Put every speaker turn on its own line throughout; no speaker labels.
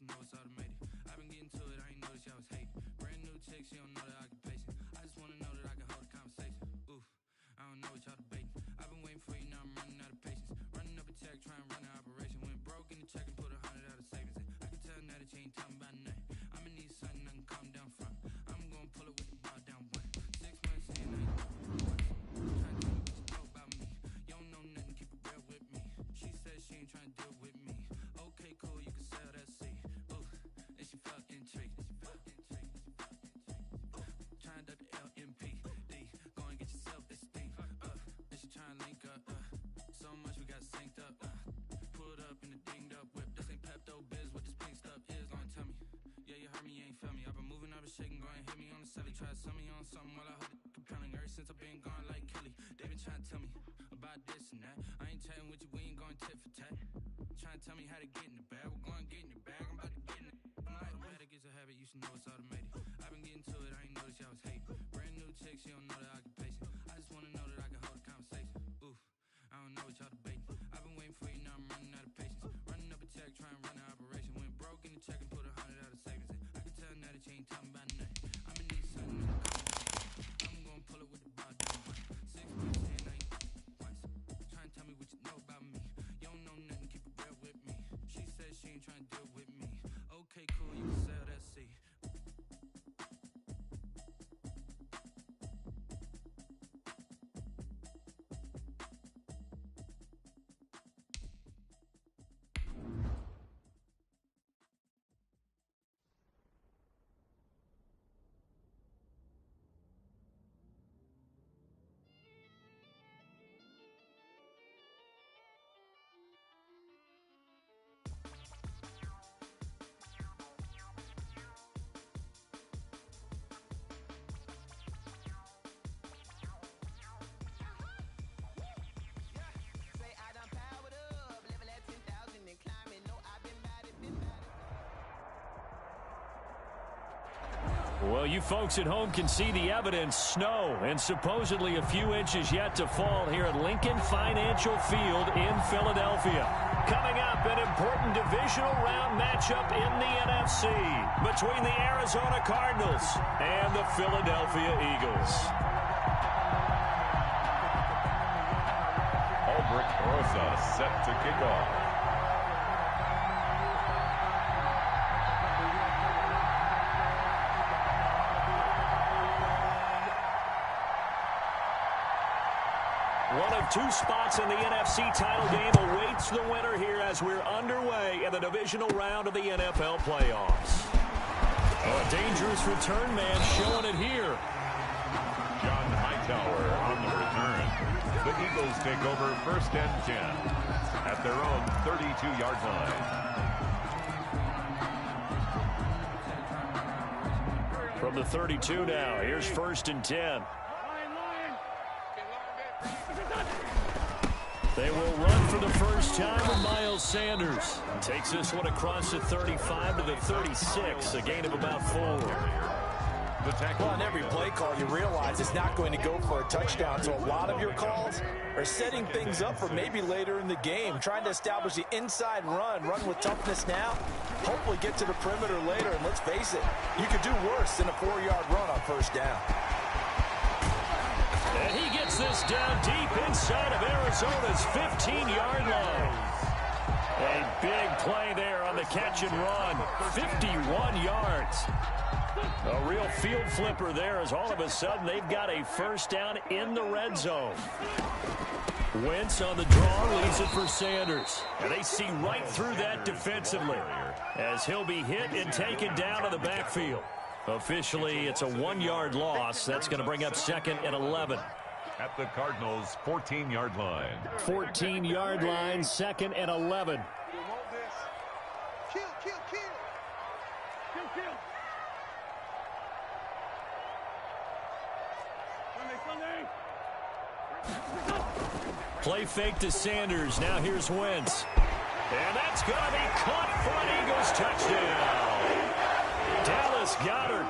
should know it's automated. I've been getting to it, I ain't noticed y'all was hating. Brand new chick, she don't know the occupation. I just wanna know that I can hold a conversation. Oof, I don't know what y'all debating. I've been waiting for you, now I'm running out of patience. Running up a check, trying to run an operation. Went broke in the check and put 100 out of savings in. I can tell now that you ain't talking about nothing. I'ma need something I can calm down from. I'm gonna pull it with the bar down one. 6 months in, I ain't trying to tell me what you know about me. You don't know nothing, keep it real with me. She said she ain't trying to deal with me. Okay, cool, you can sell that seat. Ooh, and she felt intrigued. Trying to duck the LMP. D, go and get your self-esteem. And she trying to link up. So much we got synced up. Pulled up in a dinged up whip. This ain't Pepto Biz, what this pink stuff is. Gonna tell me. Yeah, you heard me, you ain't felt me. I've been moving up and shaking, go and hit me on the celly. Try to sell me on something while I hold it compelling. Ever since I've been gone like Kelly, they been trying to tell me about this and that. I ain't chatting with you, we ain't going tit for tat. Trying to tell me how to get in the bag. We're going to get in the bag, I'm about to get in it. Automatic is a habit, you should know it's automated. I've been getting to it, I ain't noticed y'all was hating. Brand new chick, she don't know the occupation. I just wanna know that I can hold a conversation. Oof, I don't know what y'all debating. I've been waiting for you, now I'm running out of patience. Running up a check, trying to run an operation. Went broke in the check and put 100 out of savings in. I can tell now that you ain't talking about nothing. I'ma need something to calm down. I'm gonna pull it with the bar down one. 6 months in, I ain't once. Trying to tell me what you know about me. You don't know nothing, keep it real with me. She said she ain't trying to deal with me. Okay, cool, you can sell that seat.
Well, you folks at home can see the evidence. Snow and supposedly a few inches yet to fall here at Lincoln Financial Field in Philadelphia. Coming up, an important divisional round matchup in the NFC between the Arizona Cardinals and the Philadelphia Eagles.
Albert Rosa set to kick off.
One of two spots in the NFC title game awaits the winner here as we're underway in the divisional round of the NFL playoffs. A dangerous return man showing it here.
John Hightower on the return. The Eagles take over 1st and 10 at their own 32-yard line.
From the 32 now, here's 1st and 10. They will run for the first time with Miles Sanders. Takes this one across the 35 to the 36, a gain of about 4.
Well, on every play call, you realize it's not going to go for a touchdown, so a lot of your calls are setting things up for maybe later in the game, trying to establish the inside run with toughness now, hopefully get to the perimeter later, and let's face it, you could do worse than a 4-yard run on 1st down.
And he gets this down deep inside of Arizona's 15-yard line. A big play there on the catch and run. 51 yards. A real field flipper there as all of a sudden they've got a first down in the red zone. Wentz on the draw leaves it for Sanders. And they see right through that defensively as he'll be hit and taken down in the backfield. Officially, it's a 1-yard loss. That's going to bring up 2nd and 11.
At the Cardinals' 14-yard line.
14-yard line, 2nd and 11. Play fake to Sanders. Now here's Wentz. And that's going to be caught for an Eagles touchdown. Dallas Goedert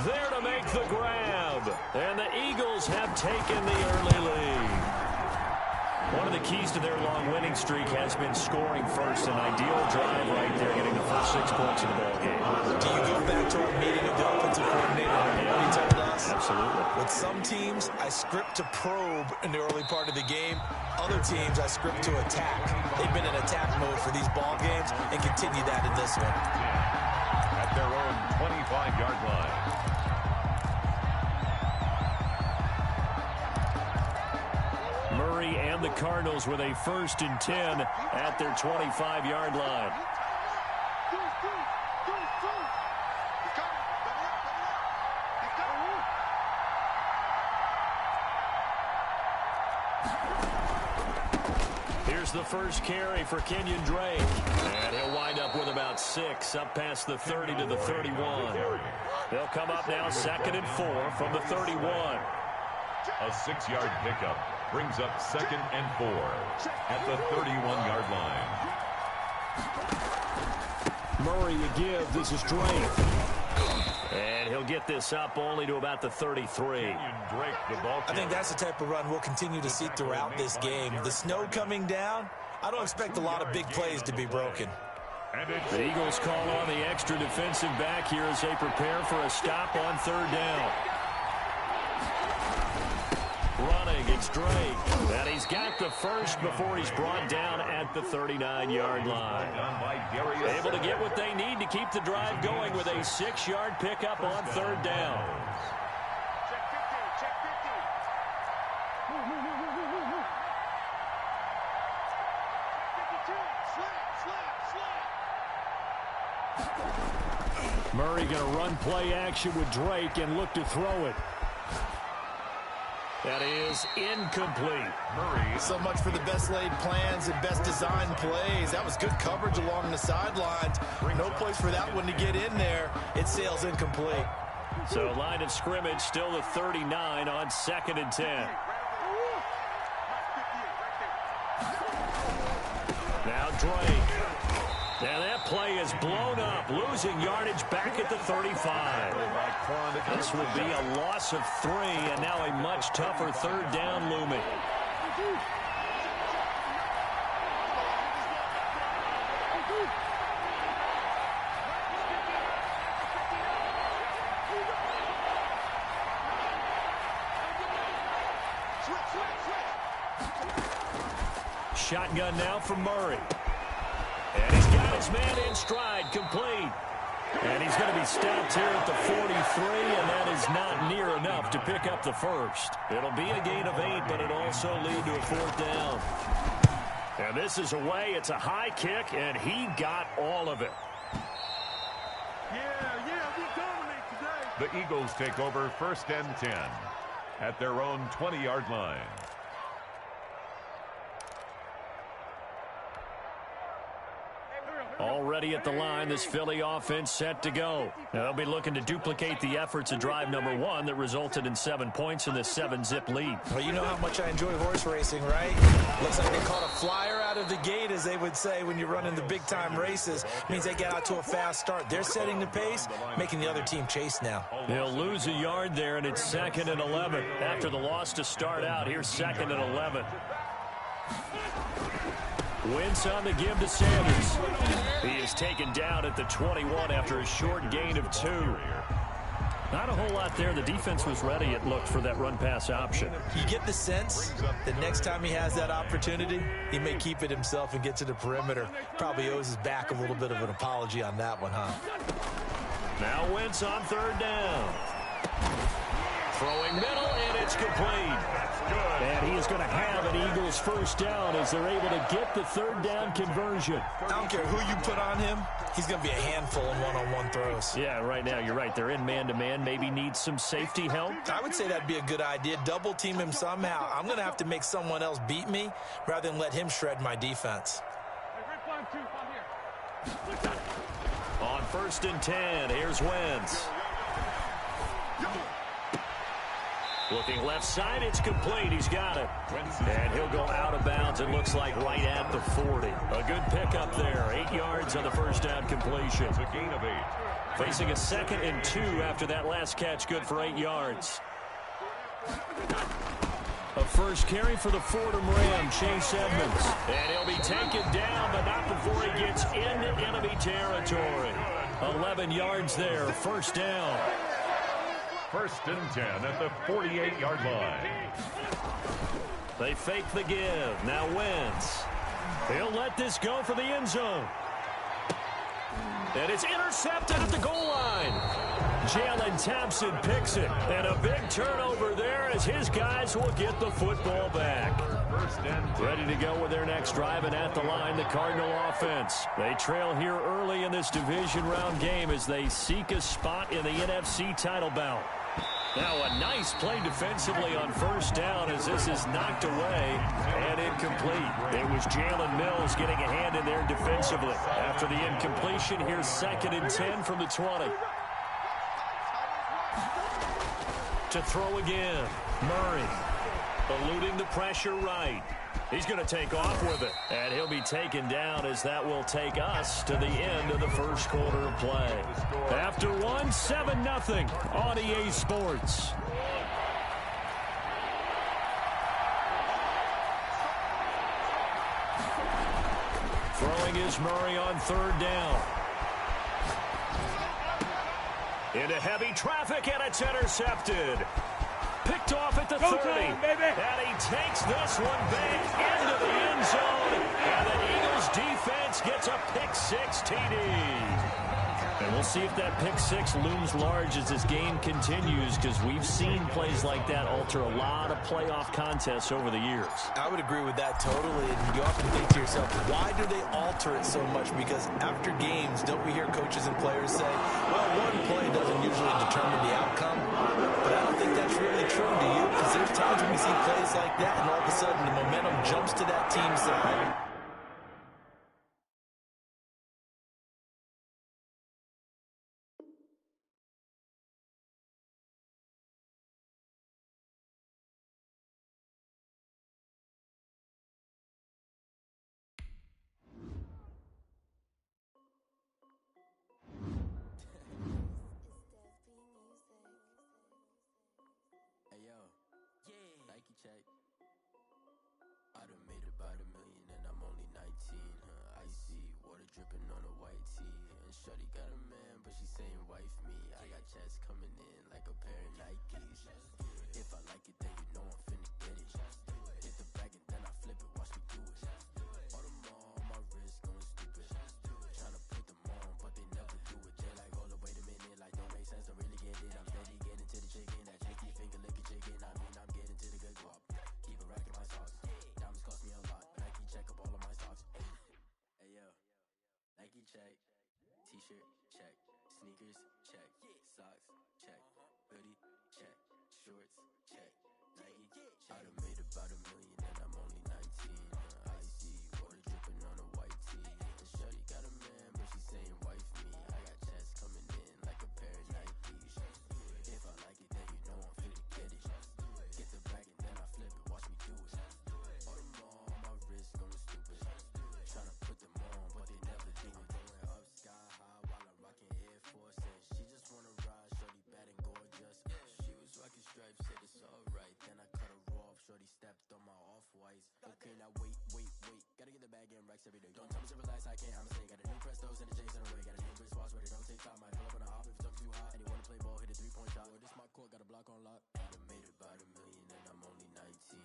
there to make the grab. And the Eagles have taken the early lead. One of the keys to their long winning streak has been scoring first. An ideal drive right there, getting the first 6 points in the ball game.
Do you go back to our meeting of the offensive coordinator and what he told us?
Absolutely.
With some teams, I script to probe in the early part of the game. Other teams, I script to attack. They've been in attack mode for these ball games and continue that in this one.
At their own 25-yard line.
Murray and the Cardinals with a 1st and 10 at their 25-yard line. Here's the first carry for Kenyon Drake. And he'll wind up with about 6, up past the 30 to the 31. They'll come up now 2nd and 4 from the 31.
A 6-yard pickup brings up 2nd and 4 at the 31-yard line.
Murray to give. This is Drake. And he'll get this up only to about the 33.
I think that's the type of run we'll continue to see throughout this game. The snow coming down, I don't expect a lot of big plays to be broken.
The Eagles call on the extra defensive back here as they prepare for a stop on 3rd down. Running, it's Drake. And he's got the first before he's brought down at the 39-yard line. Able to get what they need to keep the drive going with a 6-yard pickup on 3rd down. Murray going to run play action with Drake and look to throw it. That is incomplete.
Murray. So much for the best laid plans and best designed plays. That was good coverage along the sidelines. No place for that one to get in there. It sails incomplete.
So line of scrimmage still the 39 on 2nd and 10. Now Drake. Now that play is blown up, losing yardage back at the 35. This would be a loss of 3, and now a much tougher 3rd down looming. Shotgun now from Murray. And he's got his man in stride, complete. And he's going to be stopped here at the 43, and that is not near enough to pick up the first. It'll be a gain of 8, but it'll also lead to a 4th down. And this is away. It's a high kick, and he got all of it.
We dominate today.
The Eagles take over 1st and 10 at their own 20-yard line.
Already at the line, this Philly offense set to go. Now they'll be looking to duplicate the efforts of drive number 1 that resulted in 7 points in this 7-zip lead.
Well, you know how much I enjoy horse racing, right? Looks like they caught a flyer out of the gate, as they would say when you're running the big-time races. Means they get out to a fast start. They're setting the pace, making the other team chase now.
They'll lose a yard there, and it's 2nd and 11. After the loss to start out, here's 2nd and 11. Wentz on the give to Sanders. He is taken down at the 21 after a short gain of 2. Not a whole lot there. The defense was ready, it looked, for that run-pass option.
You get the sense that next time he has that opportunity, he may keep it himself and get to the perimeter. Probably owes his back a little bit of an apology on that one, huh?
Now Wentz on 3rd down. Throwing middle, and it's complete. And he is going to have an Eagles 1st down as they're able to get the 3rd down conversion.
I don't care who you put on him. He's going to be a handful in one-on-one throws.
Yeah, right now, you're right. They're in man-to-man. Maybe needs some safety help.
I would say that'd be a good idea. Double team him somehow. I'm going to have to make someone else beat me rather than let him shred my defense.
On 1st and 10, here's Wentz. Looking left side, it's complete. He's got it. And he'll go out of bounds, it looks like, right at the 40. A good pickup there. 8 yards on the 1st down completion.
It's a gain of 8.
Facing a 2nd and 2 after that last catch, good for 8 yards. A first carry for the Fordham Ram, Chase Edmonds. And he'll be taken down, but not before he gets into enemy territory. 11 yards there, first down.
1st and 10 at the 48-yard line.
They fake the give. Now Wentz. He'll let this go for the end zone. And it's intercepted at the goal line. Jalen Thompson picks it. And a big turnover there as his guys will get the football back. Ready to go with their next drive, and at the line, the Cardinal offense. They trail here early in this division round game as they seek a spot in the NFC title bout. Now a nice play defensively on first down as this is knocked away and incomplete. It was Jalen Mills getting a hand in there defensively. After the incompletion, here's 2nd and 10 from the 20. To throw again, Murray eluding the pressure right. He's going to take off with it, and he'll be taken down as that will take us to the end of the first quarter of play. After one, 7-0 on EA Sports. Throwing is Murray on 3rd down. Into heavy traffic, and it's intercepted. Picked off at the 30.
Time, baby.
And he takes this one back into the end zone. And the Eagles defense gets a pick-6 TD. And we'll see if that pick-6 looms large as this game continues, because we've seen plays like that alter a lot of playoff contests over the years.
I would agree with that totally. And you often think to yourself, why do they alter it so much? Because after games, don't we hear coaches and players say, well, one play doesn't usually determine the outcome? But I don't think that's really true, do you? Because there's times when we see plays like that, and all of a sudden the momentum jumps to that team's side.
T-shirt, check. Sneakers, check. Socks, check. Hoodie, check. Shorts, check. Nike, I done made about $1 million and I'm only 19. Icy, water dripping on a white tee. And shorty got a man, but she saying wife me. I got checks coming in like a pair of Nikes. If I like it, then you know I'm finna get it. Get the bag and then I flip it, watch me do it. All them on my wrist going stupid. Tryna put them on, but they never do it. Going up sky high while I'm rocking Air Force. And she just wanna ride, shorty bad and gorgeous. She was rocking stripes, said it's alright. Then I cut her off, shorty stepped on my off-whites. Okay, now wait. Gotta get the bag and racks every day. Don't tell me to relax, I can't, I'ma say. Got a new Prestos and a J's in a way. Got a new wristwatch, but it don't take time. Might pull up on a hop if it's too hot. And you wanna play ball, hit a 3-point shot. Well, this my court, got a block on lock. I done made about $1 million and I'm only 19.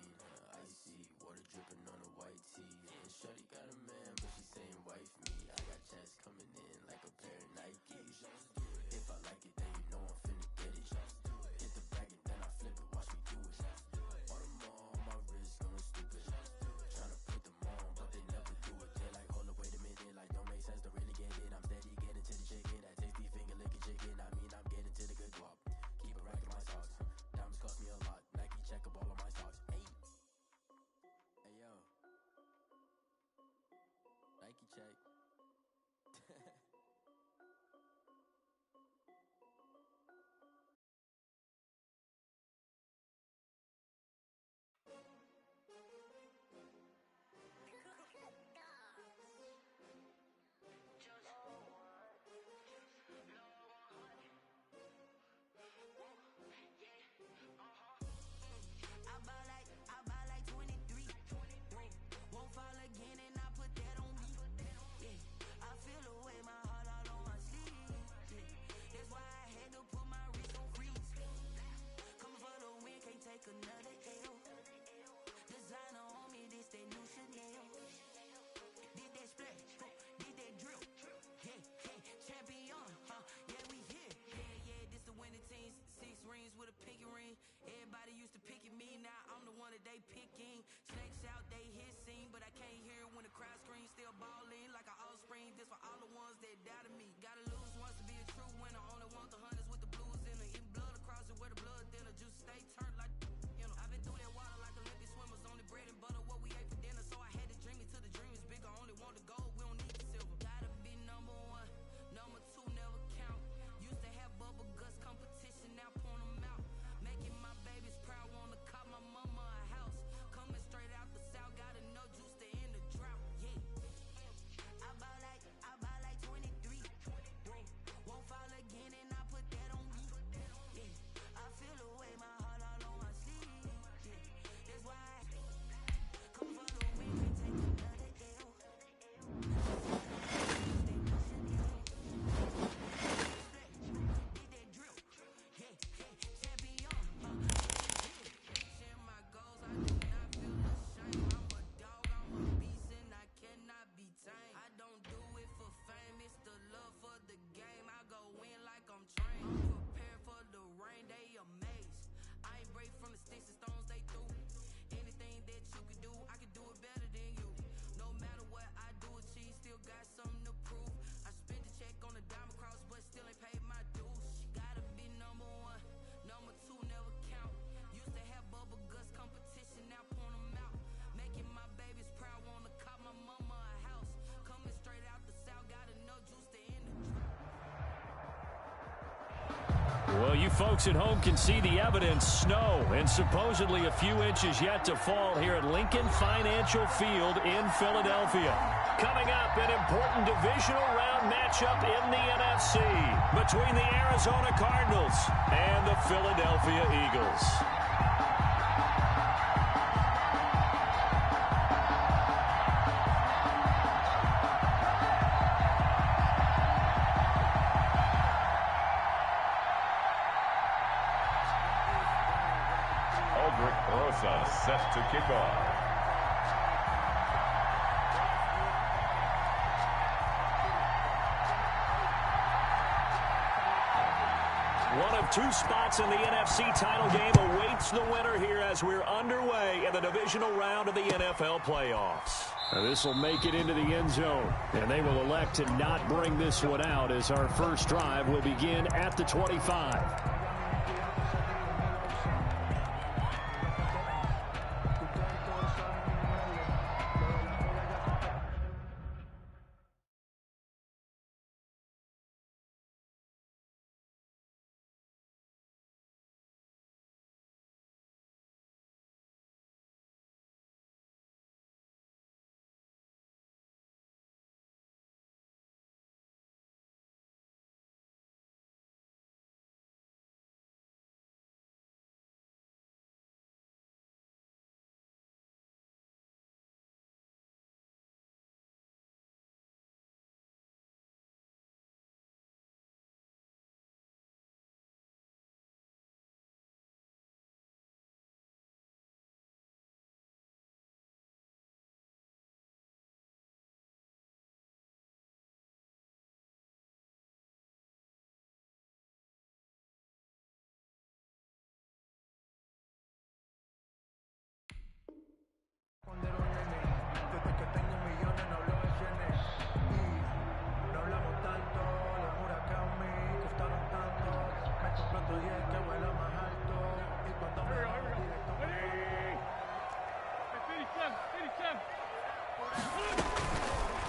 Icy, water dripping on a white tee. And shorty got a man, but she saying wife me. I got checks coming in like a pair of Nikes. If I like it, then you know I'm finna get it. Hit the bag and then I flip it, watch me do it. All them on my wrist going stupid. Tryna put them on, but they never do it. They're like, hold up, wait a minute, like don't make sense to really get it. I'm steady getting to the chicken, that tasty finger licking chicken. I mean, I'm getting to the they picking. Snakes out, they hissing, but I can't hear when the crowd screams. Still balling like an offspring. This for all the ones that doubted me. Gotta lose once to be a true winner. Only want the hunters with the blues in her. Eating blood across it where the blood thinner. Juice stay turned like, you know. I've been through that water like Olympic swimmers. Only bread and butter what we ate for dinner. So I had to dream it till the dream is bigger. Only want the gold, we don't need the silver. Gotta be number one, number two never count. Used to have bubble guts competition, now point them out. Making my babies proud, wanna call my mama a house. Coming straight out the south, gotta know juice to end the drought. Yeah. I bought like 23. Won't fall again and I put that on me. Yeah. I feel the way, my heart all on my sleeve. Yeah. That's why I come for the win and take another L.
Well, you folks at home can see the evidence. Snow and supposedly a few inches yet to fall here at Lincoln Financial Field in Philadelphia. Coming up, an important divisional round matchup in the NFC between the Arizona Cardinals and the Philadelphia Eagles.
Set to kick off.
One of two spots in the NFC title game awaits the winner here as we're underway in the divisional round of the NFL playoffs. This will make it into the end zone, and they will elect to not bring this one out as our first drive will begin at the 25.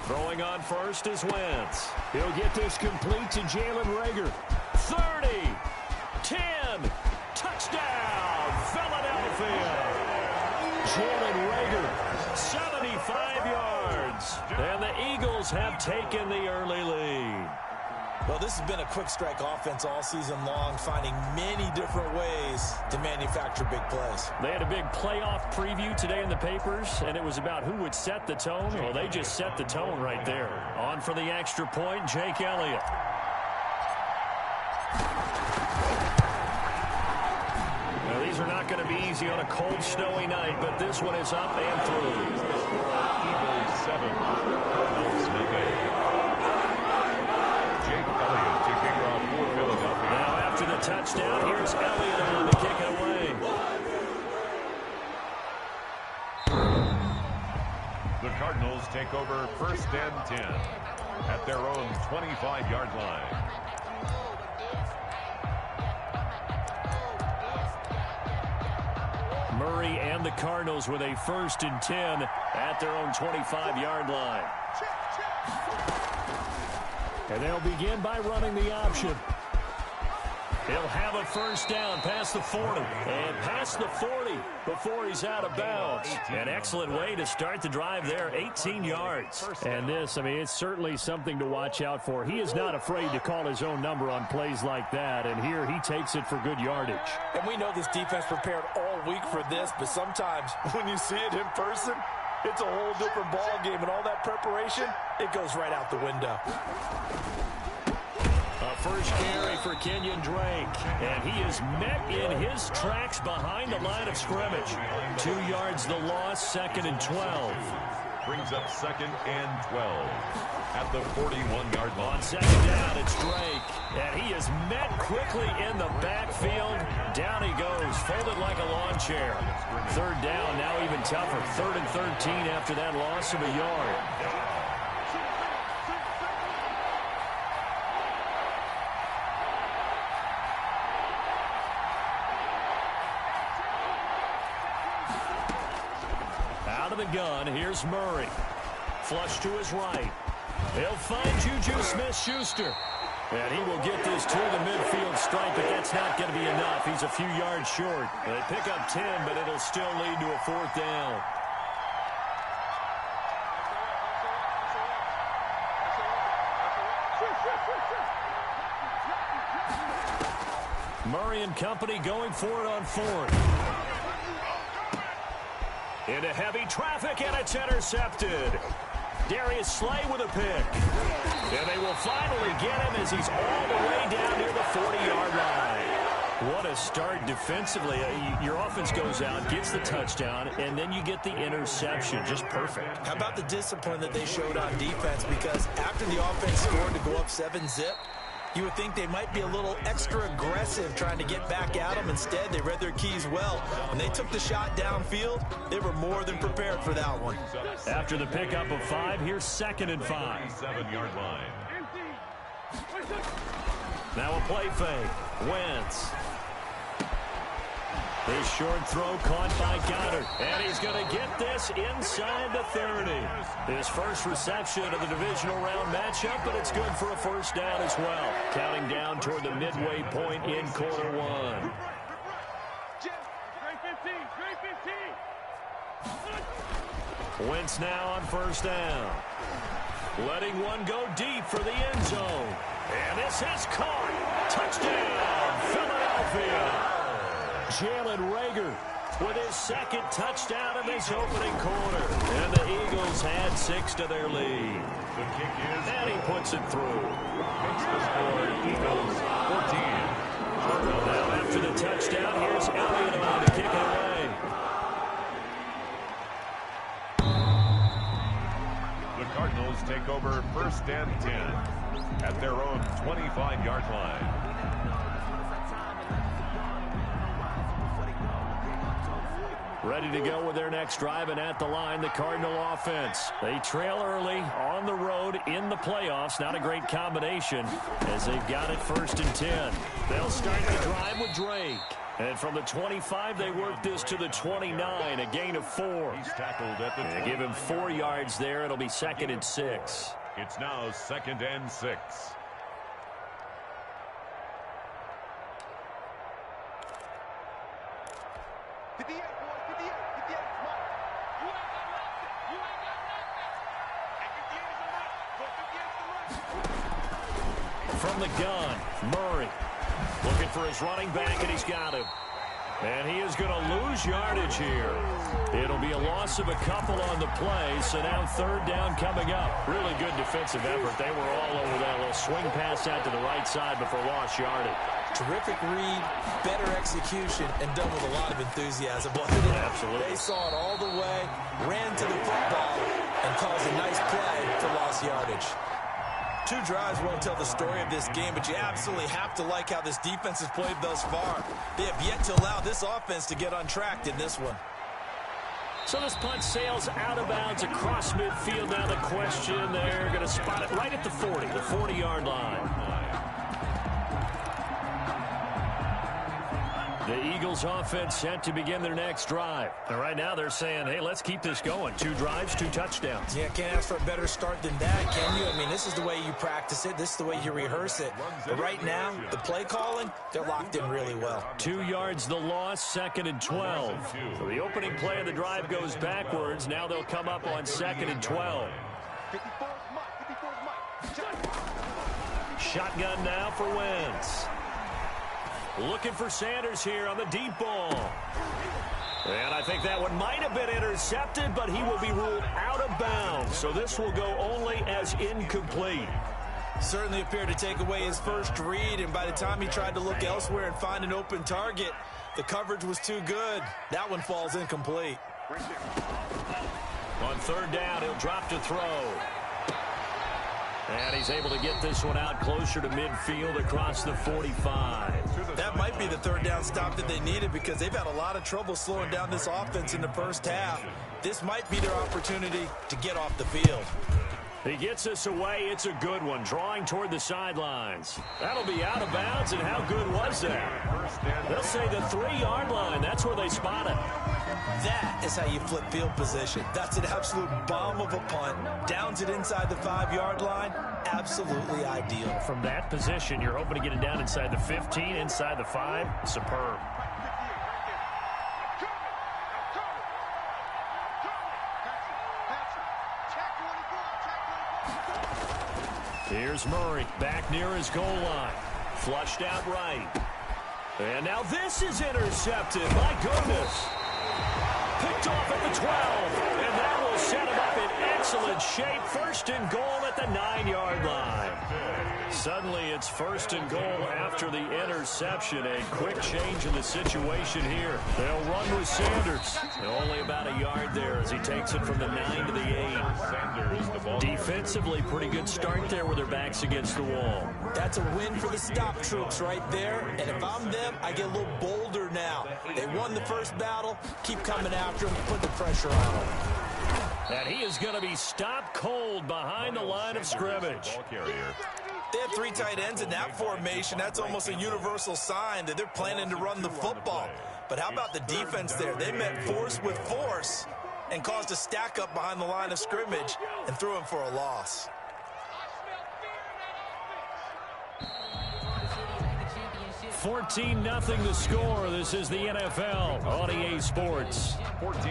Throwing on first is Wentz. He'll get this complete to Jalen Reagor. 30, 10, touchdown, Philadelphia. Jalen Reagor, 75 yards. And the Eagles have taken the early lead.
Well, this has been a quick strike offense all season long, finding many different ways to manufacture big plays.
They had a big playoff preview today in the papers, and it was about who would set the tone. Well, they just set the tone right there. On for the extra point, Jake Elliott. Now, these are not going to be easy on a cold, snowy night, but this one is up and through.
Eagles 7. Colts nothing. Jake Elliott to kick off for Philadelphia.
Now after the touchdown, here's Elliott on to kick it away.
The Cardinals take over 1st and 10 at their own 25-yard line.
Murray and the Cardinals with a 1st and 10 at their own 25-yard line. And they'll begin by running the option. He'll have a 1st down past the 40 and past the 40 before he's out of bounds. An excellent way to start the drive there, 18 yards. And this, I mean, it's certainly something to watch out for. He is not afraid to call his own number on plays like that, and here he takes it for good yardage.
And we know this defense prepared all week for this, but sometimes when you see it in person, it's a whole different ball game, and all that preparation, it goes right out the window.
First carry for Kenyon Drake, and he is met in his tracks behind the line of scrimmage. 2 yards the loss, 2nd and 12.
Brings up 2nd and 12 at the 41-yard line.
On 2nd down, it's Drake, and he is met quickly in the backfield. Down he goes, folded like a lawn chair. 3rd down, now even tougher. 3rd and 13 after that loss of a yard. The gun. Here's Murray. Flush to his right. He'll find Juju Smith-Schuster. And he will get this to the midfield stripe, but that's not going to be enough. He's a few yards short. They pick up 10, but it'll still lead to a 4th down. Murray and company going for it on 4th. Into heavy traffic, and it's intercepted. Darius Slay with a pick. And they will finally get him as he's all the way down near the 40-yard line. What a start defensively. Your offense goes out, gets the touchdown, and then you get the interception. Just perfect.
How about the discipline that they showed on defense? Because after the offense scored to go up 7-zip, you would think they might be a little extra aggressive trying to get back at them. Instead, they read their keys well. When they took the shot downfield, they were more than prepared for that one.
After the pickup of 5, here's 2nd and 5.
7-yard line.
Now a play fake. Wentz. His short throw caught by Goddard. And he's going to get this inside the 30. His first reception of the divisional round matchup, but it's good for a 1st down as well. Counting down toward the midway point in quarter 1. Wentz now on 1st down. Letting one go deep for the end zone. And this is caught. Touchdown, Philadelphia. Jalen Reagor with his 2nd touchdown of this opening quarter. And the Eagles had 6 to their lead.
The kick is,
and he puts it through.
Makes the score Eagles 14.
Now after the touchdown, here's Elliott on to kick it away.
The Cardinals take over 1st and 10 at their own 25-yard line.
Ready to go with their next drive, and at the line, the Cardinal offense. They trail early on the road in the playoffs. Not a great combination as they've got it 1st and 10. They'll start the drive with Drake. And from the 25, they work this to the 29, a gain of 4.
He's tackled at the 20.
They give him 4 yards there. It'll be 2nd and 6.
It's now 2nd and 6.
From the gun, Murray looking for his running back, and he's got him. And he is going to lose yardage here. It'll be a loss of a couple on the play, so now 3rd down coming up. Really good defensive effort. They were all over that little swing pass out to the right side before lost yardage.
Terrific read, better execution, and done with a lot of enthusiasm.
Absolutely.
They saw it all the way, ran to the football, and caused a nice play for lost yardage. 2 drives won't tell the story of this game, but you absolutely have to like how this defense has played thus far. They have yet to allow this offense to get untracked in this one.
So this punt sails out of bounds across midfield. Now the question, they're going to spot it right at the 40, the 40-yard line. The Eagles offense set to begin their next drive. And right now they're saying, hey, let's keep this going. 2 drives, 2 touchdowns.
Yeah, can't ask for a better start than that, can you? I mean, this is the way you practice it. This is the way you rehearse it. But right now, the play calling, they're locked in really well.
2 yards the loss, 2nd and 12. So the opening play of the drive goes backwards. Now they'll come up on 2nd and 12. Shotgun now for Wentz. Looking for Sanders here on the deep ball. And I think that one might have been intercepted, but he will be ruled out of bounds. So this will go only as incomplete.
Certainly appeared to take away his first read, and by the time he tried to look elsewhere and find an open target, the coverage was too good. That one falls incomplete.
On 3rd down, he'll drop to throw. And he's able to get this one out closer to midfield across the 45.
That might be the 3rd down stop that they needed because they've had a lot of trouble slowing down this offense in the first half. This might be their opportunity to get off the field.
He gets us away. It's a good one, drawing toward the sidelines. That'll be out of bounds, and how good was that? They'll say the 3-yard line. That's where they spot it.
That is how you flip field position. That's an absolute bomb of a punt. Downs it inside the 5-yard line. Absolutely ideal.
From that position, you're hoping to get it down inside the 15, inside the 5. Superb. Here's Murray back near his goal line. Flushed out right. And now this is intercepted. My goodness. Picked off at the 12. And that will set him up in excellent shape. 1st and goal at the 9-yard line. Suddenly it's 1st and goal after the interception. A quick change in the situation here. They'll run with Sanders. Only about a yard there as he takes it from the 9 to the 8. Defensively, pretty good start there with their backs against the wall.
That's a win for the stop troops right there. And if I'm them, I get a little bolder now. They won the first battle. Keep coming after them. Put the pressure on them.
And he is going to be stopped cold behind the line of scrimmage.
They have 3 tight ends in that formation. That's almost a universal sign that they're planning to run the football. But how about the defense there? They met force with force and caused a stack up behind the line of scrimmage and threw him for a loss.
$14-0 the score. This is the NFL on EA Sports.
14.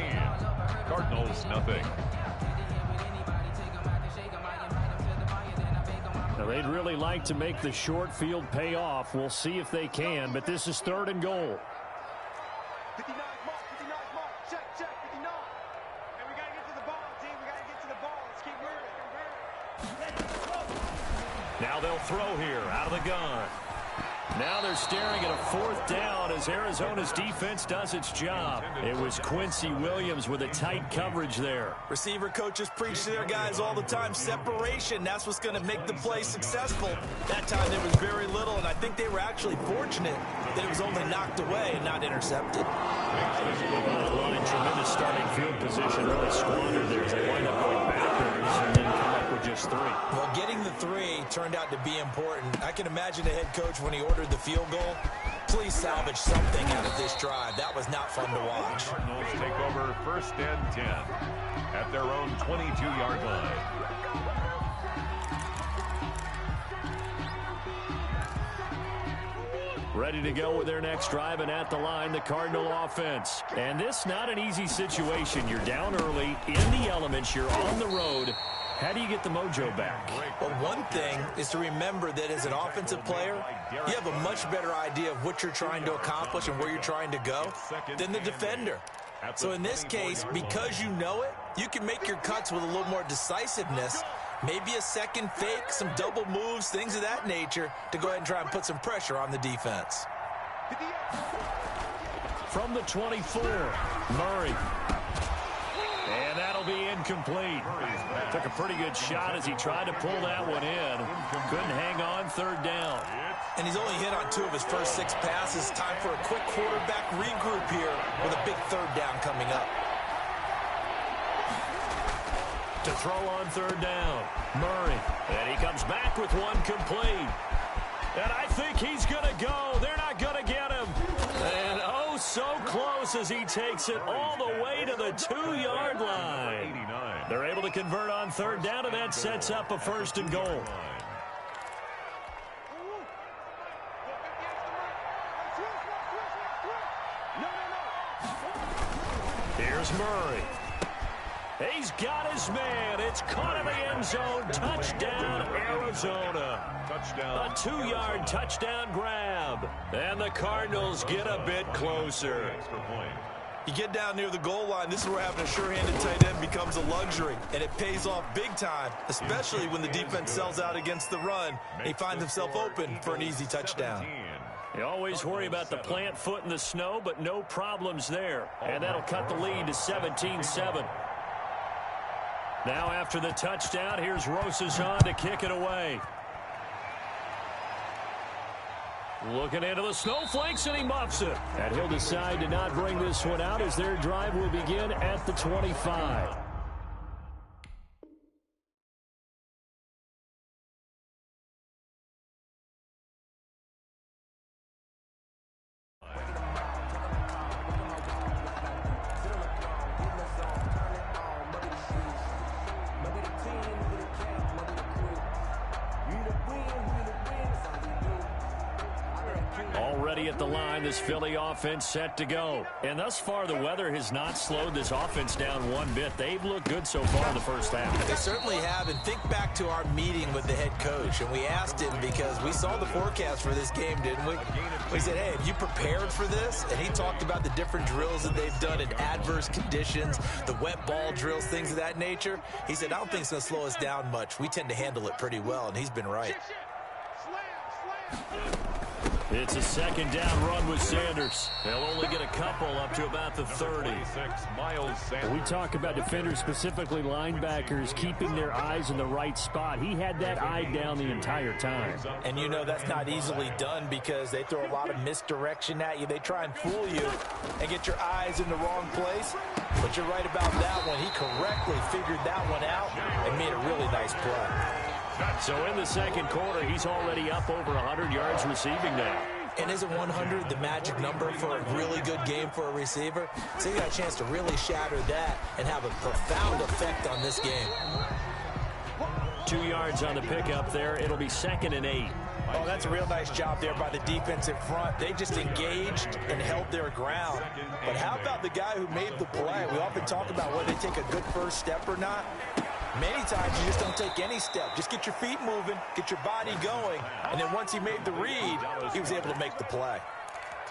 Cardinals, nothing.
Now they'd really like to make the short field pay off. We'll see if they can, but this is 3rd and goal.
59 mark, 59 mark. Check, 59. And we got to get to the ball, team. We got to get to the ball. Let's keep moving.
Now they'll throw here out of the gun. Now they're staring at a 4th down as Arizona's defense does its job. It was Quincy Williams with a tight coverage there.
Receiver coaches preach to their guys all the time. Separation, that's what's going to make the play successful. That time there was very little, and I think they were actually fortunate that it was only knocked away and not intercepted.
Tremendous starting field position, really squandered there as they wind up going backwards and then come up with just 3.
Well, getting the 3 turned out to be important. I can imagine the head coach when he ordered the field goal. Please salvage something out of this drive. That was not fun to watch.
Cardinals take over 1st and 10 at their own 22-yard line.
Ready to go with their next drive, and at the line, the Cardinal offense. And this not an easy situation. You're down early, in the elements, you're on the road. How do you get the mojo back?
Well, one thing is to remember that as an offensive player, you have a much better idea of what you're trying to accomplish and where you're trying to go than the defender. So in this case, because you know it, you can make your cuts with a little more decisiveness. Maybe a second fake, some double moves, things of that nature to go ahead and try and put some pressure on the defense.
From the 24, Murray. And that'll be incomplete. Took a pretty good shot as he tried to pull that one in. Couldn't hang on, 3rd down.
And he's only hit on 2 of his first 6 passes. Time for a quick quarterback regroup here with a big 3rd down coming up.
to throw on third down. Murray. And he comes back with one complete. And I think he's going to go. They're not going to get him. And oh, so close as he takes it all the way to the 2-yard line. They're able to convert on third down, and that sets up a first and goal. Here's Murray. He's got his man. It's caught in the end zone. Touchdown, Arizona.
Touchdown.
A 2-yard touchdown grab. And the Cardinals get a bit closer.
Extra point.
You get down near the goal line, this is where having a sure-handed tight end becomes a luxury, and it pays off big time, especially when the defense sells out against the run. He finds himself open for an easy touchdown.
You always worry about the plant foot in the snow, but no problems there. And that'll cut the lead to 17-7. Now after the touchdown, here's Rosazon to kick it away. Looking into the snowflakes, and he muffs it. And he'll decide to not bring this one out as their drive will begin at the 25. Already at the line, this Philly offense set to go. And thus far, the weather has not slowed this offense down one bit. They've looked good so far in the first half.
They certainly have, and think back to our meeting with the head coach, and we asked him because we saw the forecast for this game, didn't we? We said, hey, have you prepared for this? And he talked about the different drills that they've done in adverse conditions, the wet ball drills, things of that nature. He said, I don't think it's going to slow us down much. We tend to handle it pretty well, and he's been right.
It's a second down run with Sanders. They'll only get a couple up to about the 30.
Miles Sanders.
We talk about defenders, specifically linebackers, keeping their eyes in the right spot. He had that eye down the entire time.
And you know that's not easily done because they throw a lot of misdirection at you. They try and fool you and get your eyes in the wrong place. But you're right about that one. He correctly figured that one out and made a really nice play.
So in the second quarter, he's already up over 100 yards receiving now.
And isn't 100 the magic number for a really good game for a receiver? So you got a chance to really shatter that and have a profound effect on this game.
2 yards on the pickup there. It'll be 2nd and 8.
Oh, that's a real nice job there by the defensive front. They just engaged and held their ground. But how about the guy who made the play? We often talk about whether they take a good first step or not. Many times you just don't take any step. Just get your feet moving, get your body going, and then once he made the read, he was able to make the play.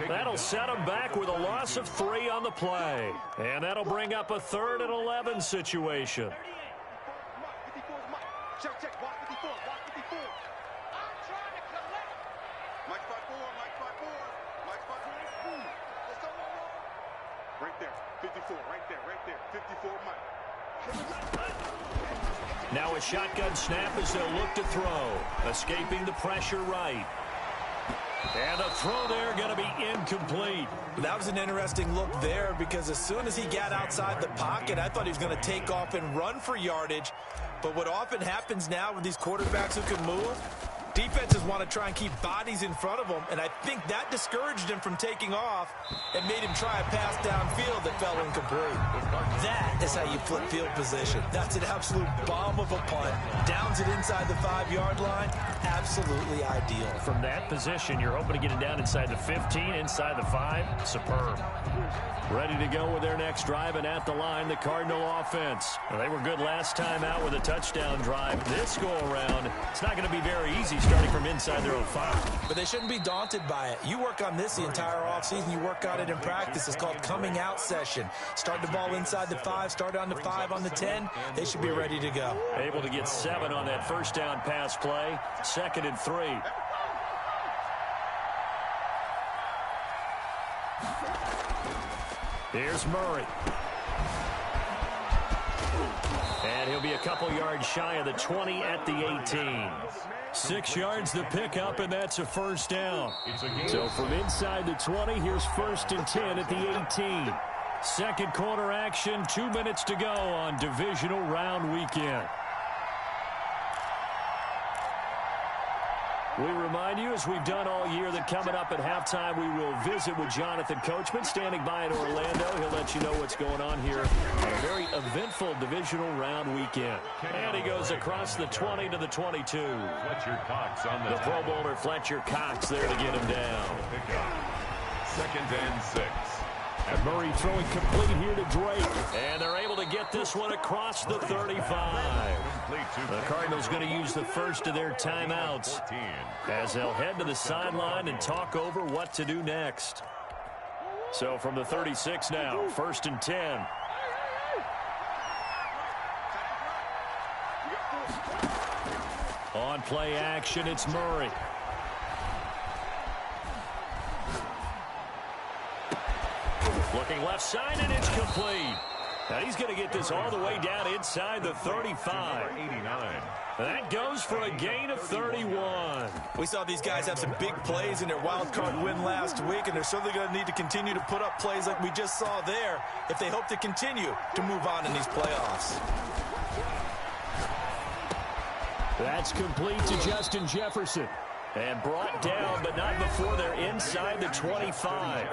That'll set him back with a loss of 3 on the play. And that'll bring up a 3rd and 11 situation.
Check, check, block 54, block 54. I'm trying to collect. Mike 5-4, Mike 5-4, Mike 5-4. Let's go, right there, 54, right there, 54, Mike.
Now a shotgun snap as they'll look to throw. Escaping the pressure right. And a throw there going to be incomplete.
That was an interesting look there because as soon as he got outside the pocket, I thought he was going to take off and run for yardage. But what often happens now with these quarterbacks who can move, defenses want to try and keep bodies in front of them, and I think that discouraged him from taking off and made him try a pass downfield that fell incomplete. That is how you flip field position. That's an absolute bomb of a punt. Downs it inside the 5-yard line. Absolutely ideal.
From that position, you're hoping to get it down inside the 15, inside the 5. Superb. Ready to go with their next drive, and at the line, the Cardinal offense. Well, they were good last time out with a touchdown drive. This go-around, it's not going to be very easy starting from inside their own 5.
But they shouldn't be daunted by it. You work on this the entire offseason. You work on it in practice. It's called coming out session. Start the ball inside the 5, start on the 5 on the 10. They should be ready to go.
Able to get 7 on that first down pass play. 2nd and 3. Here's Murray. And he'll be a couple yards shy of the 20 at the 18. 6 yards the pickup, and that's a first down. So from inside the 20, here's 1st and 10 at the 18. Second quarter action, 2 minutes to go on divisional round weekend. We remind you, as we've done all year, that coming up at halftime, we will visit with Jonathan Coachman, standing by in Orlando. He'll let you know what's going on here on a very eventful divisional round weekend. And he goes across the 20 to the 22.
Fletcher Cox on
the Pro Bowler Fletcher Cox there to get him down.
Second and 6.
And Murray throwing complete here to Drake. And they're able to get this one across the 35. The Cardinals going to use the first of their timeouts as they'll head to the sideline and talk over what to do next. So from the 36 now, 1st and 10. On play action, it's Murray. Looking left side, and it's complete. Now he's going to get this all the way down inside the 35.
89.
That goes for a gain of 31.
We saw these guys have some big plays in their wild card win last week, and they're certainly going to need to continue to put up plays like we just saw there if they hope to continue to move on in these playoffs.
That's complete to Justin Jefferson. And brought down, but not before they're inside the 25.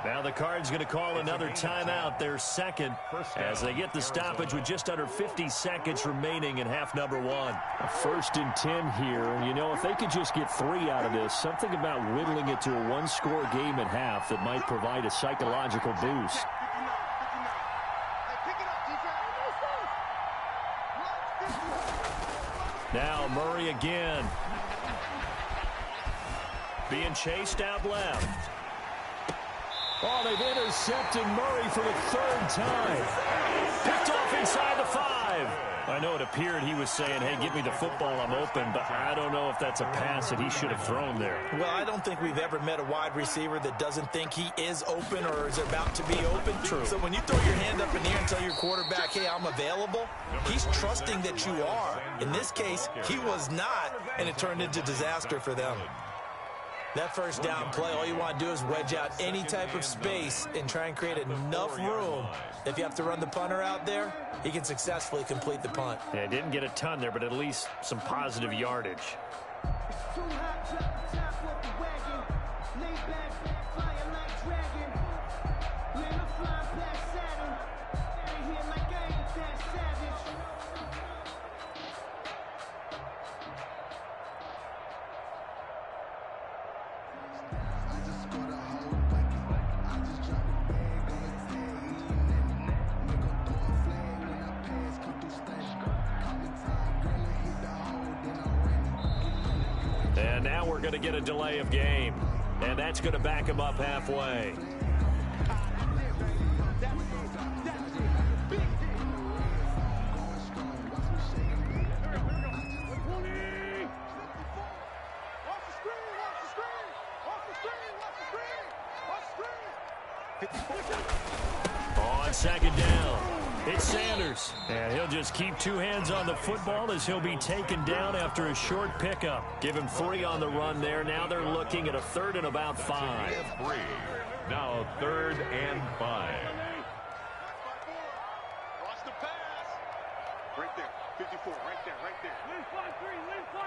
Now the Cards going to call another timeout, their second, as they get the stoppage with just under 50 seconds remaining in half number 1. 1st and 10 here, and you know, if they could just get 3 out of this, something about whittling it to a one-score game at half that might provide a psychological boost. Now Murray again. Being chased out left. Oh, they've intercepted Murray for the 3rd time. Picked off inside the 5. I know it appeared he was saying, hey, give me the football, I'm open, but I don't know if that's a pass that he should have thrown there.
Well, I don't think we've ever met a wide receiver that doesn't think he is open or is about to be open.
True.
So when you throw your hand up in the air and tell your quarterback, hey, I'm available, he's trusting that you are. In this case, he was not, and it turned into disaster for them. That first down play, all you want to do is wedge out any type of space and try and create enough room. If you have to run the punter out there, he can successfully complete the punt.
Yeah, didn't get a ton there, but at least some positive yardage. And now we're going to get a delay of game. And that's going to back him up halfway. On 2nd down, it's Sanders. And he'll just keep 2 hands on the football as he'll be taken down after a short pickup. Give him 3 on the run there. Now they're looking at a 3rd and about 5.
3. Now 3rd and 5.
Watch the pass. Right there. 54. Right there. Right there. Lane 5-3. Lane 5-3.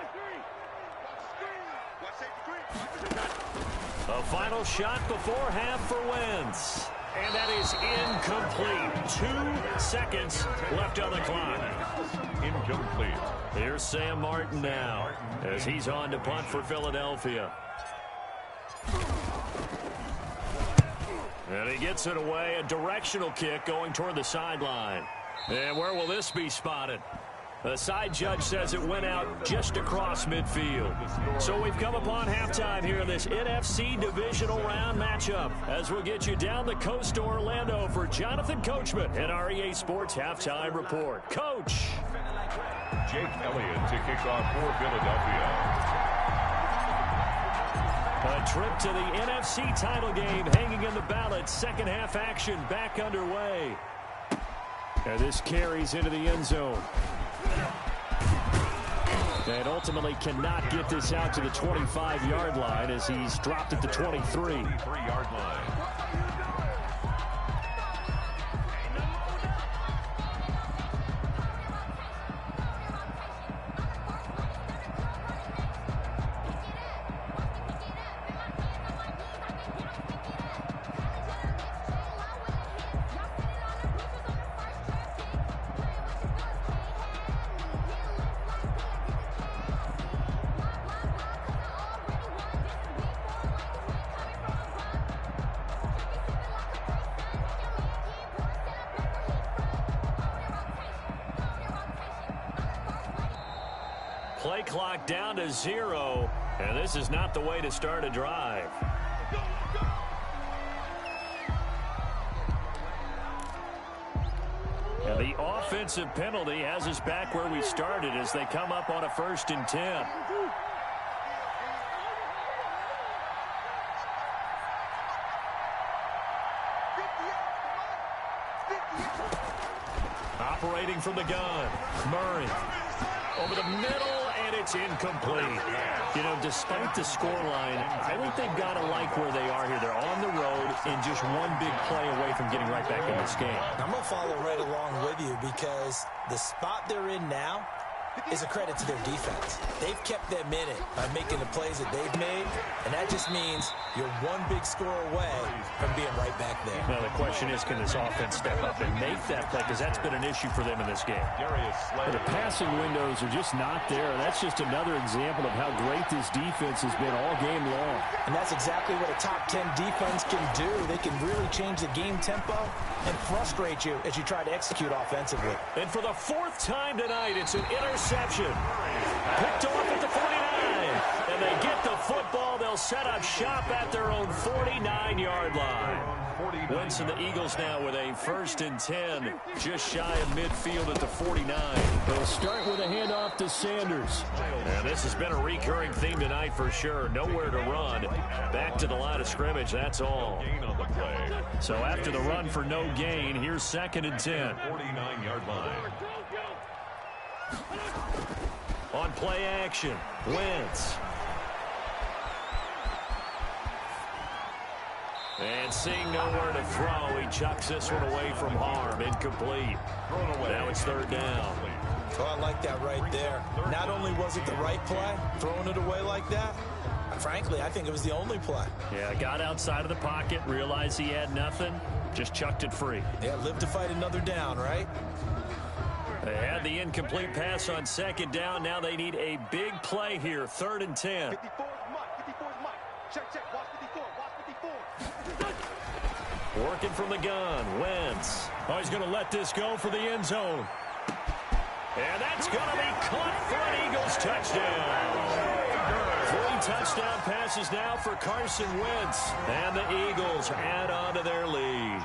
Watch the screen. Watch safety 3.
A final shot before half for Wentz. And that is incomplete. 2 seconds left on the clock.
Incomplete.
Here's Sam Martin now as he's on to punt for Philadelphia. And he gets it away. A directional kick going toward the sideline. And where will this be spotted? The side judge says it went out just across midfield. So we've come upon halftime here in this NFC divisional round matchup as we'll get you down the coast to Orlando for Jonathan Coachman and our EA Sports Halftime Report. Coach.
Jake Elliott to kick off for Philadelphia.
A trip to the NFC title game hanging in the balance. Second half action back underway. And this carries into the end zone. And ultimately cannot get this out to the 25-yard line as he's dropped at the 23.
23-yard line.
play clock down to 0, and this is not the way to start a drive. And the offensive penalty has us back where we started as they come up on a 1st and 10. Operating from the gun, Murray over the middle, and it's incomplete. You know, despite the scoreline, I think they've got to like where they are here. They're on the road and just one big play away from getting right back in this game.
I'm going to follow right along with you because the spot they're in now is a credit to their defense. They've kept them in it by making the plays that they've made, and that just means you're one big score away from being right back there.
Now, the question is, can this offense step up and make that play? Because that's been an issue for them in this game.
The passing windows are just not there. That's just another example of how great this defense has been all game long.
And that's exactly what a top 10 defense can do. They can really change the game tempo and frustrate you as you try to execute offensively.
And for the 4th time tonight, it's an interception. Picked off at the 49. And they get the football. They'll set up shop at their own 49-yard line. Wentz and the Eagles now with a 1st and 10, just shy of midfield at the 49.
They'll start with a handoff to Sanders.
And this has been a recurring theme tonight for sure. Nowhere to run. Back to the line of scrimmage, that's all. So after the run for no gain, here's 2nd and 10.
49-yard line.
On play action, Wentz. And seeing nowhere to throw, he chucks this one away from harm. Incomplete. Now it's 3rd down.
Oh, I like that right there. Not only was it the right play, throwing it away like that, frankly, I think it was the only play.
Yeah, got outside of the pocket, realized he had nothing, just chucked it free.
Yeah, live to fight another down, right?
They had the incomplete pass on 2nd down. Now they need a big play here, 3rd and 10.
54 is Mike. 54 is Mike. Check, check. Watch 54. Watch 54.
Working from the gun, Wentz.
Oh, he's going to let this go for the end zone.
And that's going to be caught for an Eagles touchdown. 3 touchdown passes now for Carson Wentz. And the Eagles add on to their lead.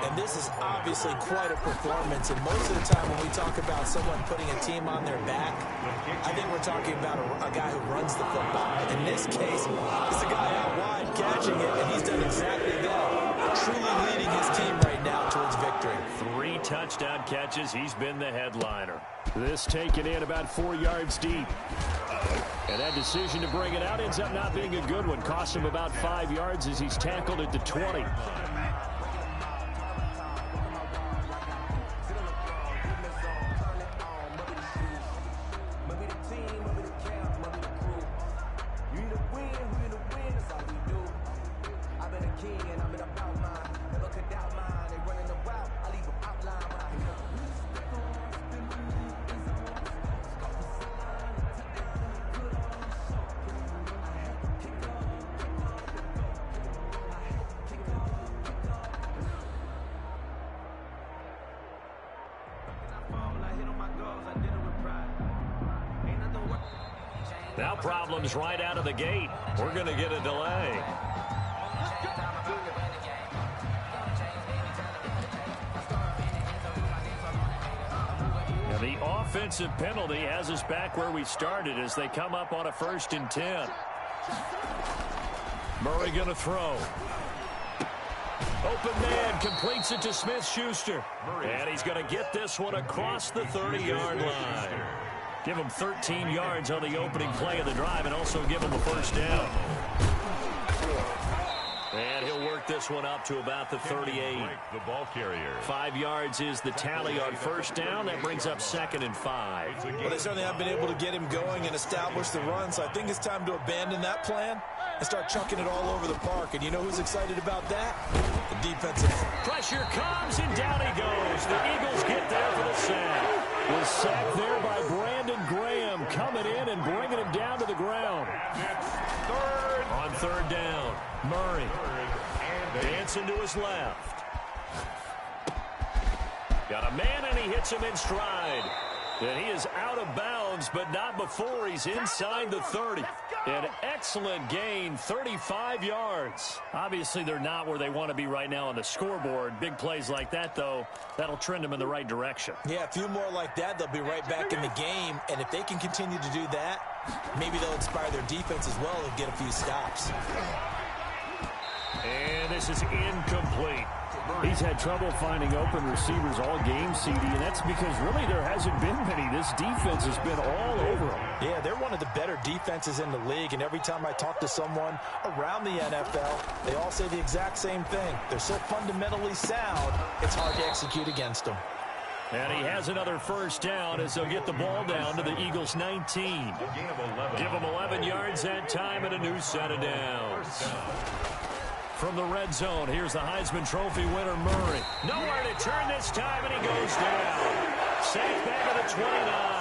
And this is obviously quite a performance. And most of the time when we talk about someone putting a team on their back, I think we're talking about a guy who runs the football. In this case, it's a guy out wide catching it, and he's done exactly that. Truly leading his team right now towards victory.
3 touchdown catches. He's been the headliner.
This taken in about 4 yards deep. And that decision to bring it out ends up not being a good one. Cost him about 5 yards as he's tackled at the 20.
Now problems right out of the gate. We're going to get a delay. And the offensive penalty has us back where we started as they come up on a 1st and 10. Murray going to throw. Open man completes it to Smith-Schuster. And he's going to get this one across the 30-yard line. Give him 13 yards on the opening play of the drive and also give him a 1st down. And he'll work this one up to about the 38.
The ball carrier.
5 yards is the tally on 1st down. That brings up 2nd and 5.
Well, they certainly have been able to get him going and establish the run, so I think it's time to abandon that plan and start chucking it all over the park. And you know who's excited about that? The defensive.
Pressure comes, and down he goes. The Eagles get there for the sack.
Was sacked there by Brandon Graham, coming in and bringing him down to the ground.
On 3rd down, Murray dancing to his left. Got a man, and he hits him in stride.
And he is out of bounds, but not before he's inside the 30. An excellent gain, 35 yards. Obviously, they're not where they want to be right now on the scoreboard. Big plays like that, though, that'll trend them in the right direction.
Yeah, a few more like that, they'll be right back in the game. And if they can continue to do that, maybe they'll inspire their defense as well and get a few stops.
And this is incomplete. He's had trouble finding open receivers all game, CD, and that's because really there hasn't been many. This defense has been all over them.
Yeah, they're one of the better defenses in the league, and every time I talk to someone around the NFL, they all say the exact same thing. They're so fundamentally sound, it's hard to execute against them.
And he has another first down as they'll get the ball down to the Eagles' 19. Give them 11 yards that time and a new set of downs. From the red zone, here's the Heisman Trophy winner, Murray. Nowhere to turn this time, and he goes down. Safe back at the 29.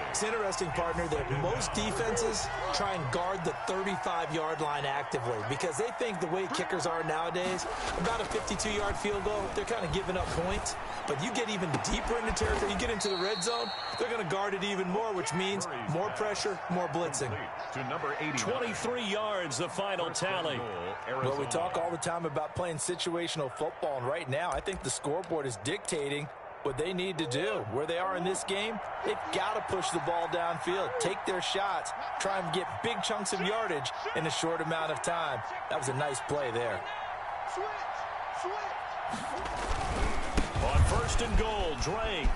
It's interesting, partner, that most defenses try and guard the 35-yard line actively because they think the way kickers are nowadays, about a 52-yard field goal, they're kind of giving up points. But you get even deeper into territory, you get into the red zone, they're going to guard it even more, which means more pressure, more blitzing.
To number 80.
23 yards, the final tally.
Well, we talk all the time about playing situational football, and right now I think the scoreboard is dictating what they need to do. Where they are in this game, they've got to push the ball downfield, take their shots, try and get big chunks of yardage in a short amount of time. That was a nice play there.
On first and goal, Drake.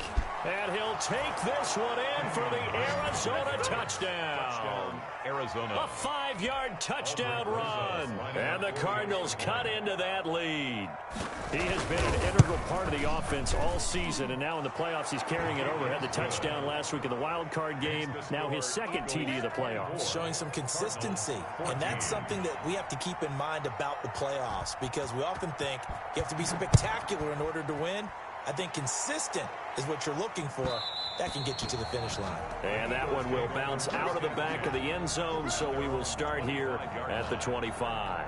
And he'll take this one in for the Arizona touchdown.
Arizona.
A 5-yard touchdown run. And the Cardinals cut into that lead. He has been an integral part of the offense all season, and now in the playoffs he's carrying it over. Had the touchdown last week in the wild card game. Now his second TD of the playoffs.
Showing some consistency, and that's something that we have to keep in mind about the playoffs because we often think you have to be spectacular in order to win. I think consistent is what you're looking for. That can get you to the finish line.
And that one will bounce out of the back of the end zone, so we will start here at the 25.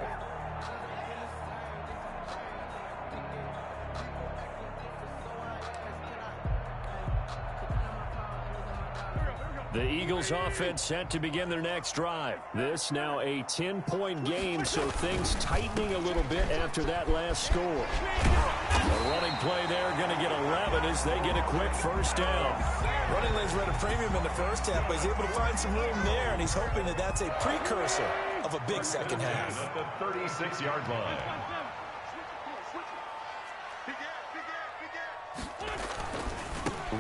The Eagles offense set to begin their next drive. This now a 10-point game, so things tightening a little bit after that last score. A running play there, going to get 11 as they get a quick first down.
Running lanes were at a premium in the first half, but he's able to find some room there, and he's hoping that that's a precursor of a big second half.
At the 36-yard line.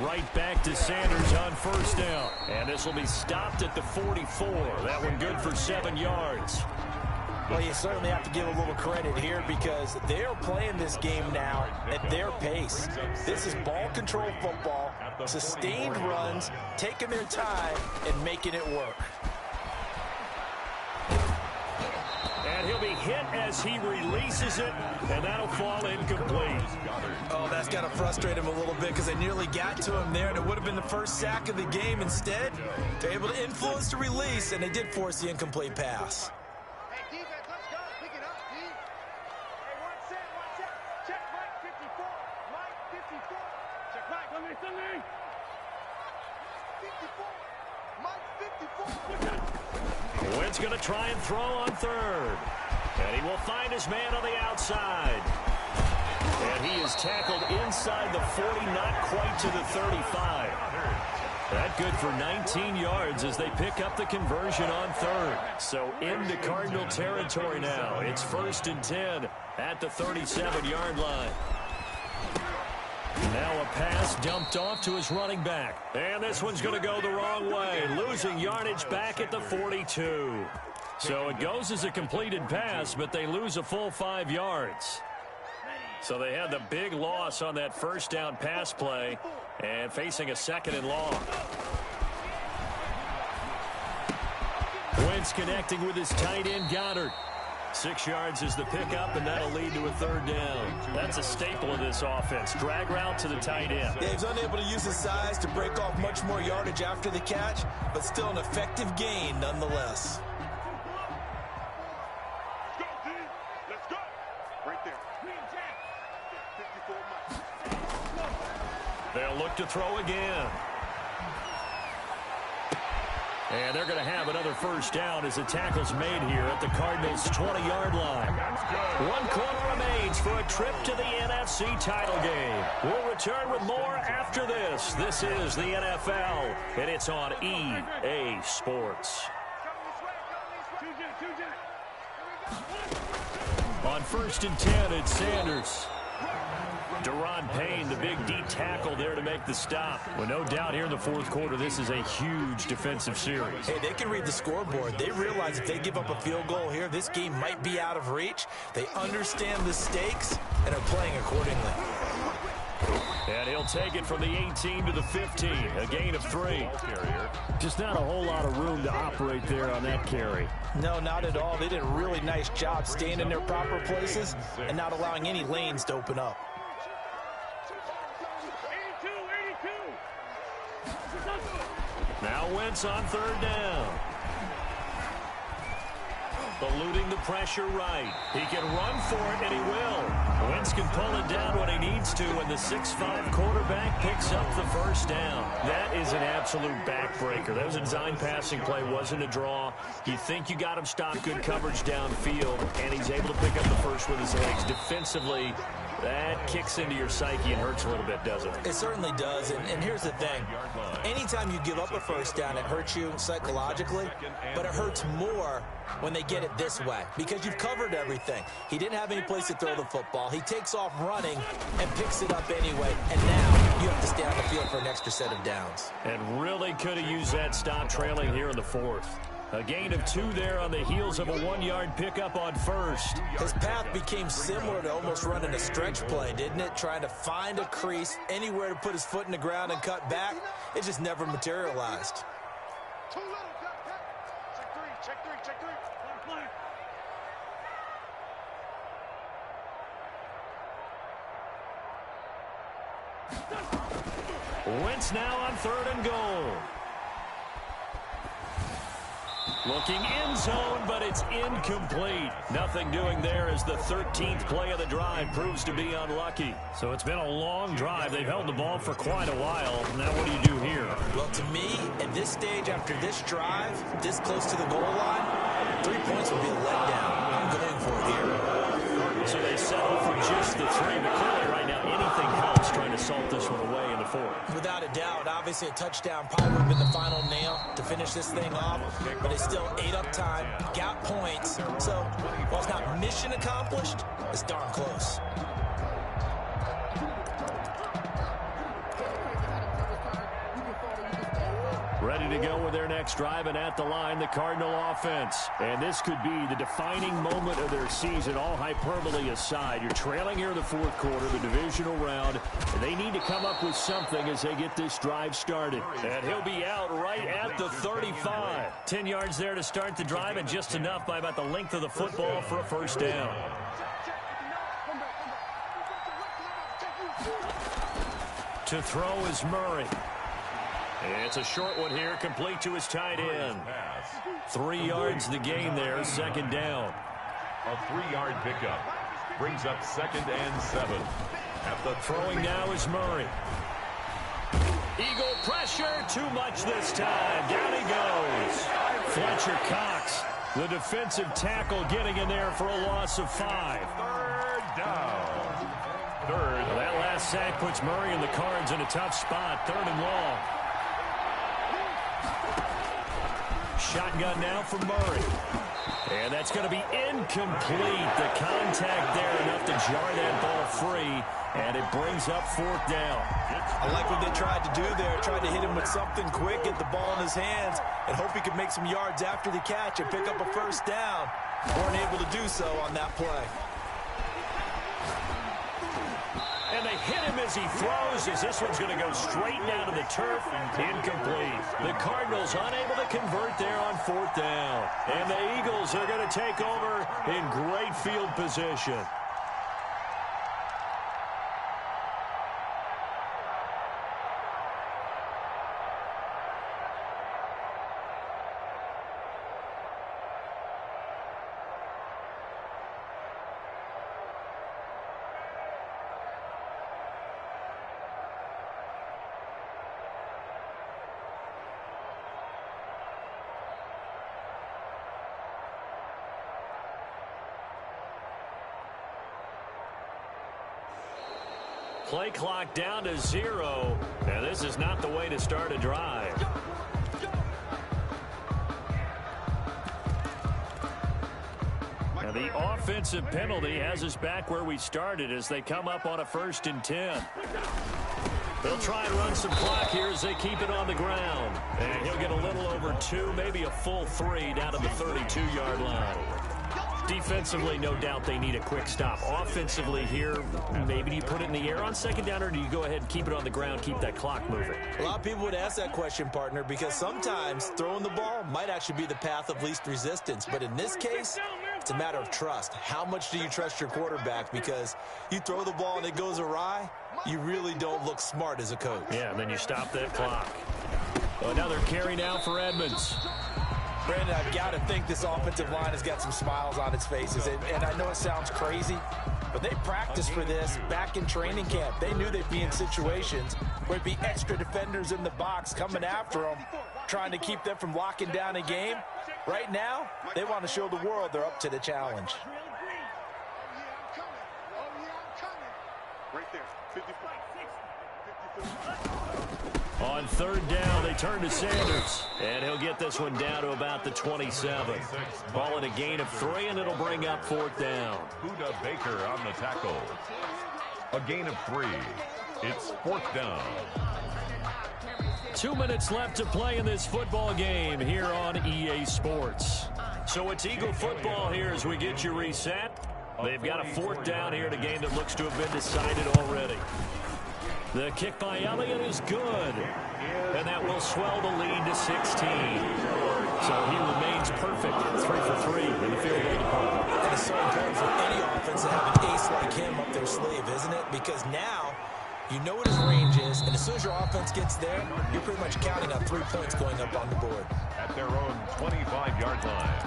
Right back to Sanders on first down. And this will be stopped at the 44. That one good for 7 yards.
Well, you certainly have to give a little credit here because they're playing this game now at their pace. This is ball control football, sustained runs, taking their time and making it work.
And he'll be hit as he releases it, and that'll fall incomplete.
Oh, that's got to frustrate him a little bit because they nearly got to him there, and it would have been the first sack of the game. Instead, they're able to influence the release, and they did force the incomplete pass.
Hey, defense, let's go. Pick it up, D. Hey, one set. Check Mike 54. Mike 54. Check Mike. Somebody. 54. Mike 54.
Wynn's going to try and throw on third. And he will find his man on the outside. And he is tackled inside the 40, not quite to the 35. That good for 19 yards as they pick up the conversion on third. So into Cardinal territory now. It's 1st and 10 at the 37-yard line. Now a pass dumped off to his running back. And this one's going to go the wrong way, losing yardage back at the 42. So it goes as a completed pass, but they lose a full 5 yards. So they had the big loss on that first down pass play and facing a 2nd and long. Wentz connecting with his tight end Goddard. 6 yards is the pickup, and that'll lead to a 3rd down. That's a staple of this offense. Drag route to the tight end.
Yeah, he's unable to use his size to break off much more yardage after the catch, but still an effective gain nonetheless.
Let's go, D. Let's go. Right there. 54 Mike.
They'll look to throw again.
And they're going to have another first down as the tackle's made here at the Cardinals' 20-yard line. 1 quarter remains for a trip to the NFC title game. We'll return with more after this. This is the NFL, and it's on EA Sports. On 1st and 10, it's Sanders. Deron Payne, the big D tackle there to make the stop. Well, no doubt here in the fourth quarter, this is a huge defensive series.
Hey, they can read the scoreboard. They realize if they give up a field goal here, this game might be out of reach. They understand the stakes and are playing accordingly.
And he'll take it from the 18 to the 15, a gain of 3. Just not a whole lot of room to operate there on that carry.
No, not at all. They did a really nice job staying in their proper places and not allowing any lanes to open up.
Now Wentz on 3rd down. Eluding the pressure right. He can run for it, and he will. Wentz can pull it down when he needs to, and the 6'5" quarterback picks up the first down. That is an absolute backbreaker. That was a design passing play, wasn't a draw. You think you got him stopped, good coverage downfield, and he's able to pick up the first with his legs. Defensively, that kicks into your psyche and hurts a little bit, doesn't it?
It certainly does, and here's the thing. Anytime you give up a first down, it hurts you psychologically, but it hurts more when they get it this way because you've covered everything. He didn't have any place to throw the football. He takes off running and picks it up anyway, and now you have to stay on the field for an extra set of downs.
And really could have used that stop trailing here in the 4th. A gain of 2 there on the heels of a 1-yard pickup on 1st.
His path became similar to almost running a stretch play, didn't it? Trying to find a crease, anywhere to put his foot in the ground and cut back. It just never materialized.
Too little. Check three.
Wentz now on 3rd and goal. Looking end zone, but it's incomplete. Nothing doing there as the 13th play of the drive proves to be unlucky. So it's been a long drive. They've held the ball for quite a while. Now what do you do here?
Well, to me, at this stage after this drive, this close to the goal line, 3 points would be a letdown. I'm going for it here.
So they settle for just the 3, but clearly right now anything helps trying to salt this one away in the 4th.
Without a doubt, obviously a touchdown probably would have been the final nail to finish this thing off, but they still ate up time, got points, so while it's not mission accomplished, it's darn close.
Ready to go with their next drive, and at the line, the Cardinal offense. And this could be the defining moment of their season, all hyperbole aside. You're trailing here in the 4th quarter, the divisional round, and they need to come up with something as they get this drive started. And he'll be out right at the 35. 10 yards there to start the drive, and just enough by about the length of the football for a first down. To throw is Murray. It's a short one here, complete to his tight end. 3 yards the gain there, 2nd down.
A 3-yard pickup brings up 2nd and 7. At the
throwing now is Murray. Eagle pressure, too much this time. Down he goes. Fletcher Cox, the defensive tackle, getting in there for a loss of 5.
3rd down.
Well, that last sack puts Murray and the Cards in a tough spot. 3rd and long. Shotgun now for Murray. And that's going to be incomplete. The contact there enough to jar that ball free. And it brings up 4th down.
I like what they tried to do there. Tried to hit him with something quick, get the ball in his hands, and hope he could make some yards after the catch and pick up a first down. Weren't able to do so on that play.
And they hit him as he throws, as this one's going to go straight down to the turf. Incomplete. The Cardinals unable to convert there on 4th down. And the Eagles are going to take over in great field position. Play clock down to 0. And this is not the way to start a drive. And the offensive penalty has us back where we started as they come up on a 1st and 10. They'll try and run some clock here as they keep it on the ground. And he'll get a little over 2, maybe a full 3 down to the 32-yard line. Defensively, no doubt they need a quick stop. Offensively here, maybe do you put it in the air on 2nd down, or do you go ahead and keep it on the ground, keep that clock moving?
A lot of people would ask that question, partner, because sometimes throwing the ball might actually be the path of least resistance. But in this case, it's a matter of trust. How much do you trust your quarterback? Because you throw the ball and it goes awry, you really don't look smart as a coach.
Yeah, and then you stop that clock. Another carry now for Edmonds.
Brandon, I've got to think this offensive line has got some smiles on its faces. And I know it sounds crazy, but they practiced for this back in training camp. They knew they'd be in situations where there'd be extra defenders in the box coming after them, trying to keep them from locking down a game. Right now, they want to show the world they're up to the challenge.
Right there, 54.
On 3rd down, they turn to Sanders. And he'll get this one down to about the 27. Ball in a gain of 3, and it'll bring up 4th down.
Budda Baker on the tackle. A gain of 3. It's 4th down.
2 minutes left to play in this football game here on EA Sports. So it's Eagle football here as we get you reset. They've got a 4th down here in a game that looks to have been decided already. The kick by Elliott is good. And that will swell the lead to 16. So he remains perfect. 3 for 3 in the field goal department.
And it's so important for any offense to have an ace like him up their sleeve, isn't it? Because now you know what his range is, and as soon as your offense gets there, you're pretty much counting on 3 points going up on the board.
At their own 25-yard line.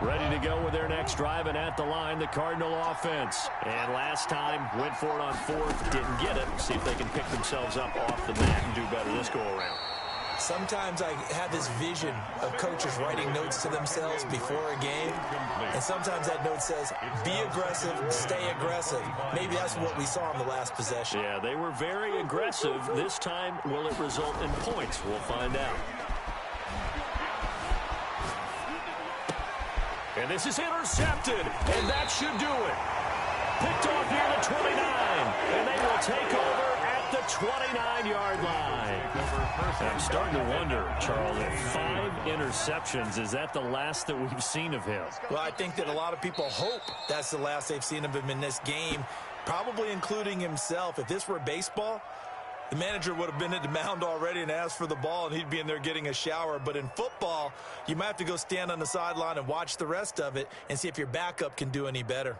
Ready to go with their next drive, and at the line, the Cardinal offense. And last time, went for it on 4th, didn't get it. See if they can pick themselves up off the mat and do better this go-around.
Sometimes I have this vision of coaches writing notes to themselves before a game, and sometimes that note says, be aggressive, stay aggressive. Maybe that's what we saw in the last possession.
Yeah, they were very aggressive. This time, will it result in points? We'll find out. And this is intercepted, and that should do it. Picked off near the 29, and they will take over at the 29-yard line. I'm starting to wonder, Charles, if 5 interceptions, is that the last that we've seen of him?
Well, I think that a lot of people hope that's the last they've seen of him in this game, probably including himself. If this were baseball, the manager would have been at the mound already and asked for the ball, and he'd be in there getting a shower. But in football, you might have to go stand on the sideline and watch the rest of it and see if your backup can do any better.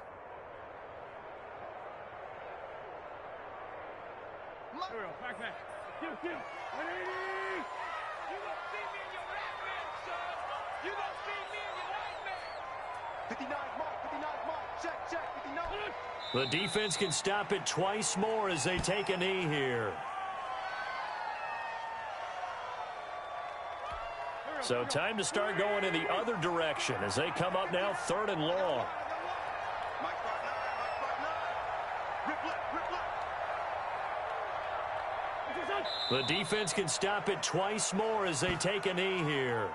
The defense can stop it twice more as they take a knee here. So time to start going in the other direction as they come up now 3rd and long. The defense can stop it twice more as they take a knee here.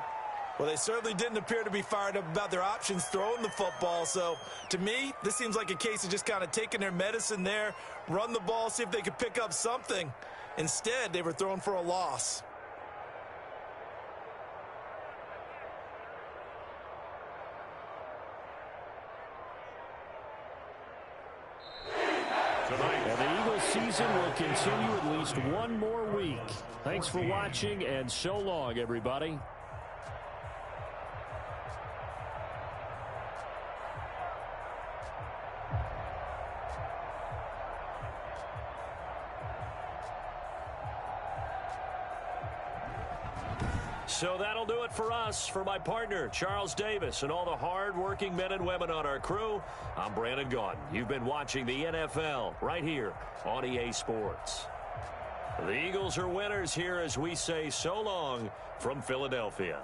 Well, they certainly didn't appear to be fired up about their options throwing the football. So, to me, this seems like a case of just kind of taking their medicine there, run the ball, see if they could pick up something. Instead, they were throwing for a loss.
And the Eagles season will continue at least one more week. Thanks for watching, and so long, everybody. So that'll do it for us. For my partner, Charles Davis, and all the hard-working men and women on our crew, I'm Brandon Gaudin. You've been watching the NFL right here on EA Sports. The Eagles are winners here as we say so long from Philadelphia. .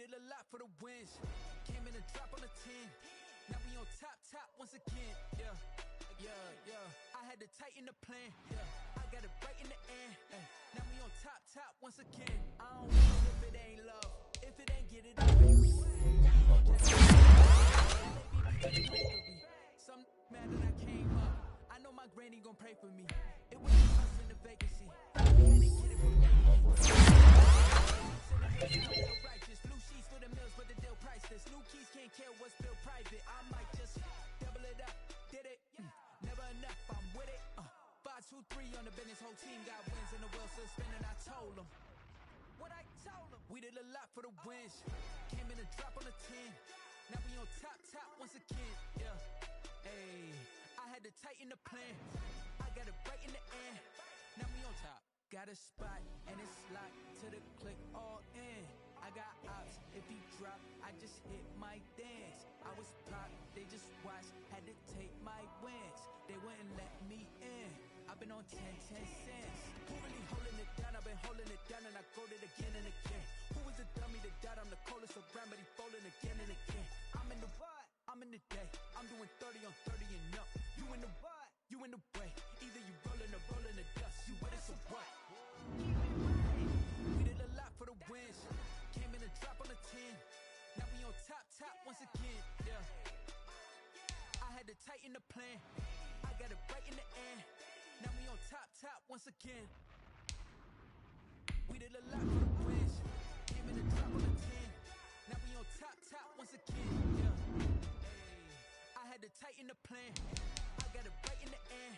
did a lot for the wins. Came in a drop on a 10. Now we on top once again. Yeah. I had to tighten the plan. Yeah. I got it right in the air. Now we on top once again. I don't want it if it ain't love. If it ain't get it up. Some mad that I came up. I know my granny gon' pray for me. It was us in the vacancy. We had to get it from righteous. Blue sheets for the mills, but the deal priceless. New keys can't care what's built private. I might just double it up. Did it? Never enough. I'm with it. 5, 2, 3 on the business. Whole team got wins and the wheel still spinning. I told them what I told them. We did a lot for the wins. Came in a drop on a 10. Now we on top once again. Yeah. Hey, I had to tighten the plan. I got it right in the air. Now we on top. Got a spot and it's locked to the click all in. I got ops. If he drop, I just hit my dance. I was popped, they just watched. Had to take my wins. They wouldn't let me in. I've been on 10 cents. Who really holding it down? I've been holding it down and I go it again and again. Who was the dummy that died? I'm the coldest around, but he folding again and again. I'm in the what? I'm in the day. I'm doing 30 on 30 and up. You in the what? You in the way. Either you rolling or rolling the dust. You with us or what? We did a lot for the wins. Came in a drop on a 10. Now we on top once again. Yeah. I had to tighten the plan. I got it right in the air. Now we on top once again. We did a lot for the wins. Came in a drop on a 10. Now we on top once again. Yeah. Hey, I had to tighten the plan. I got it right in the air.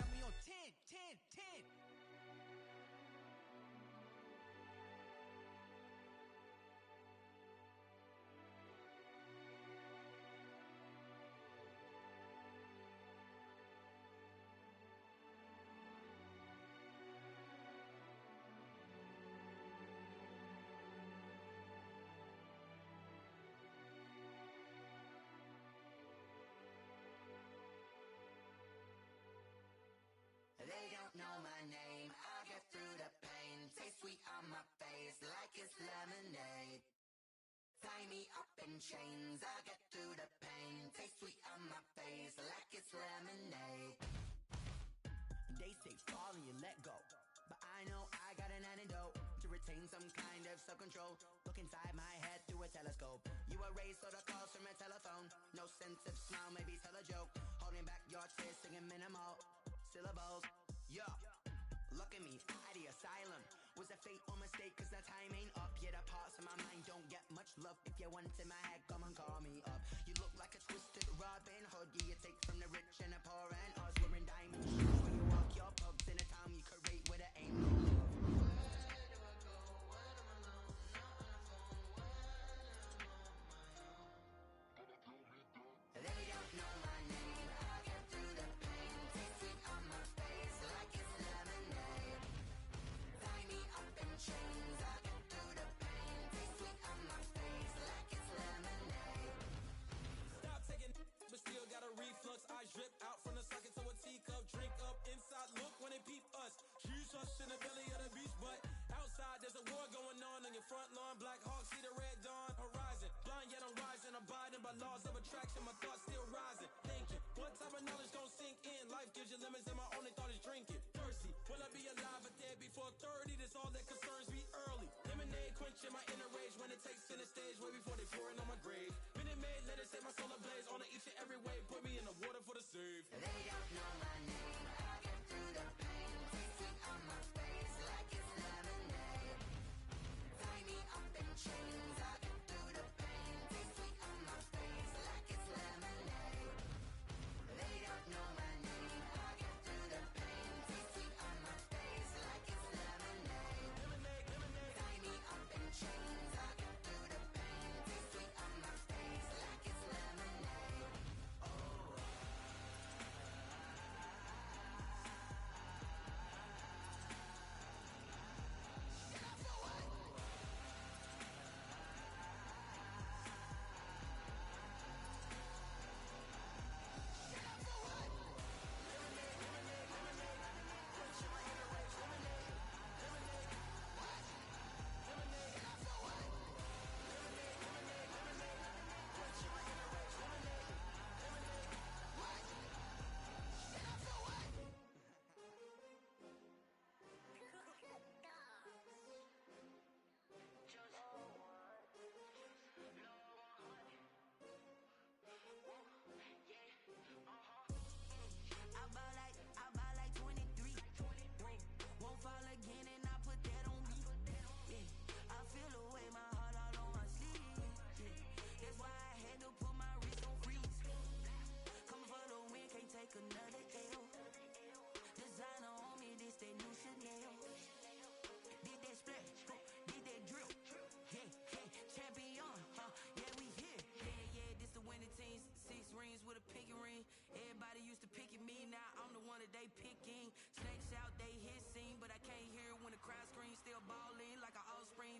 Now we on 10.
They don't know my name, I get through the pain. Taste sweet on my face like it's lemonade. Tie me up in chains, I get through the pain. Taste sweet on my face like it's lemonade. They say fall and you let go, but I know I got an antidote to retain some kind of self-control. Look inside my head through a telescope. You erase all the calls from a telephone. No sense of smile, maybe tell a joke. Holding back your tears, singing minimal syllables. Yeah, look at me, out the asylum. Was a fate or mistake, cause the time ain't up. Yeah, the parts of my mind don't get much love. If you want in my head, come and call me up. You look like a twisted Robin Hood. Yeah, you take from the rich and the poor and us. Wearing diamond shoes when you walk your pugs in a town you create where there ain't no love. They don't know my name, I get through the pain. Taste sweet on my face like it's lemonade. Tie me up in chains, I get through the pain. Taste sweet on my face like it's lemonade.
Stop taking but still got a reflux. Eyes drip out from the socket to a teacup. Drink up inside, look when they peep us. She's us in the belly of the beast, but outside there's a war going on your front lawn. Black Hawk, see the red dawn horizon. Blind yet I'm rising, abiding by laws of attraction. My thoughts still rising, thinking what type of knowledge don't sink in. Life gives you limits and my only thought is drinking. Thirsty, will I be alive or dead before 30? That's all that concerns me early. Lemonade quenching my inner rage when it takes center stage way before they pouring on my grave. Minute Maid, let it set my soul ablaze on each and every way. Put me in the water for the save.
They don't know my name, I get through the pain. Taste sweet on my face like it's lemonade. Tie me up in chains, I get through the pain. Taste sweet on my face like it's lemonade. They don't know my name, I get through the pain. Taste sweet on my face like it's lemonade. Tie me up in chains, I get through the pain. Taste sweet on my face like it's lemonade. Oh.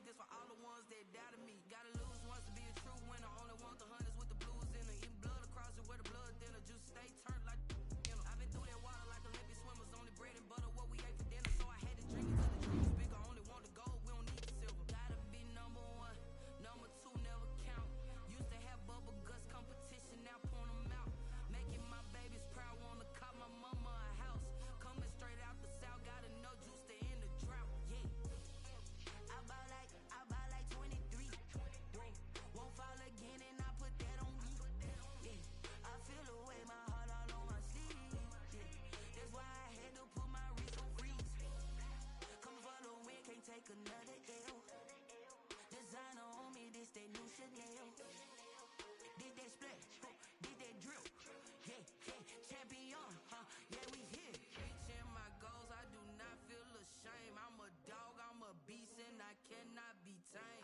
This for all the ones that doubted me. Gotta lose once to be a true winner. Only want the hunters with the blues in her. Eating blood across it where the blood thinner. Juice stay turned like I've been through that water like Olympic swimmers. Only bread and butter what we ate for dinner. So I had to drink it till the dream is bigger. Only want the gold, we don't need the silver. Gotta be number one, number two never count. Used to have bubble guts competition, now point them out. Making my babies proud, wanna cop my mama a house. Coming straight out the south, gotta know juice to end the drought. Yeah, I bought like 23. Whoa, won't fall again and I put that on me. Yeah, I feel the way my heart all on my sleeve. Yeah, that's why I had to put my wrist on freeze. Come for the win, can't take another L. Designer on me, this that new Chanel. Did that splash, did that drill. Yeah, champion, yeah, we here. Reaching my goals, I do not feel ashamed. I'm a dog, I'm a beast, and I cannot be tamed.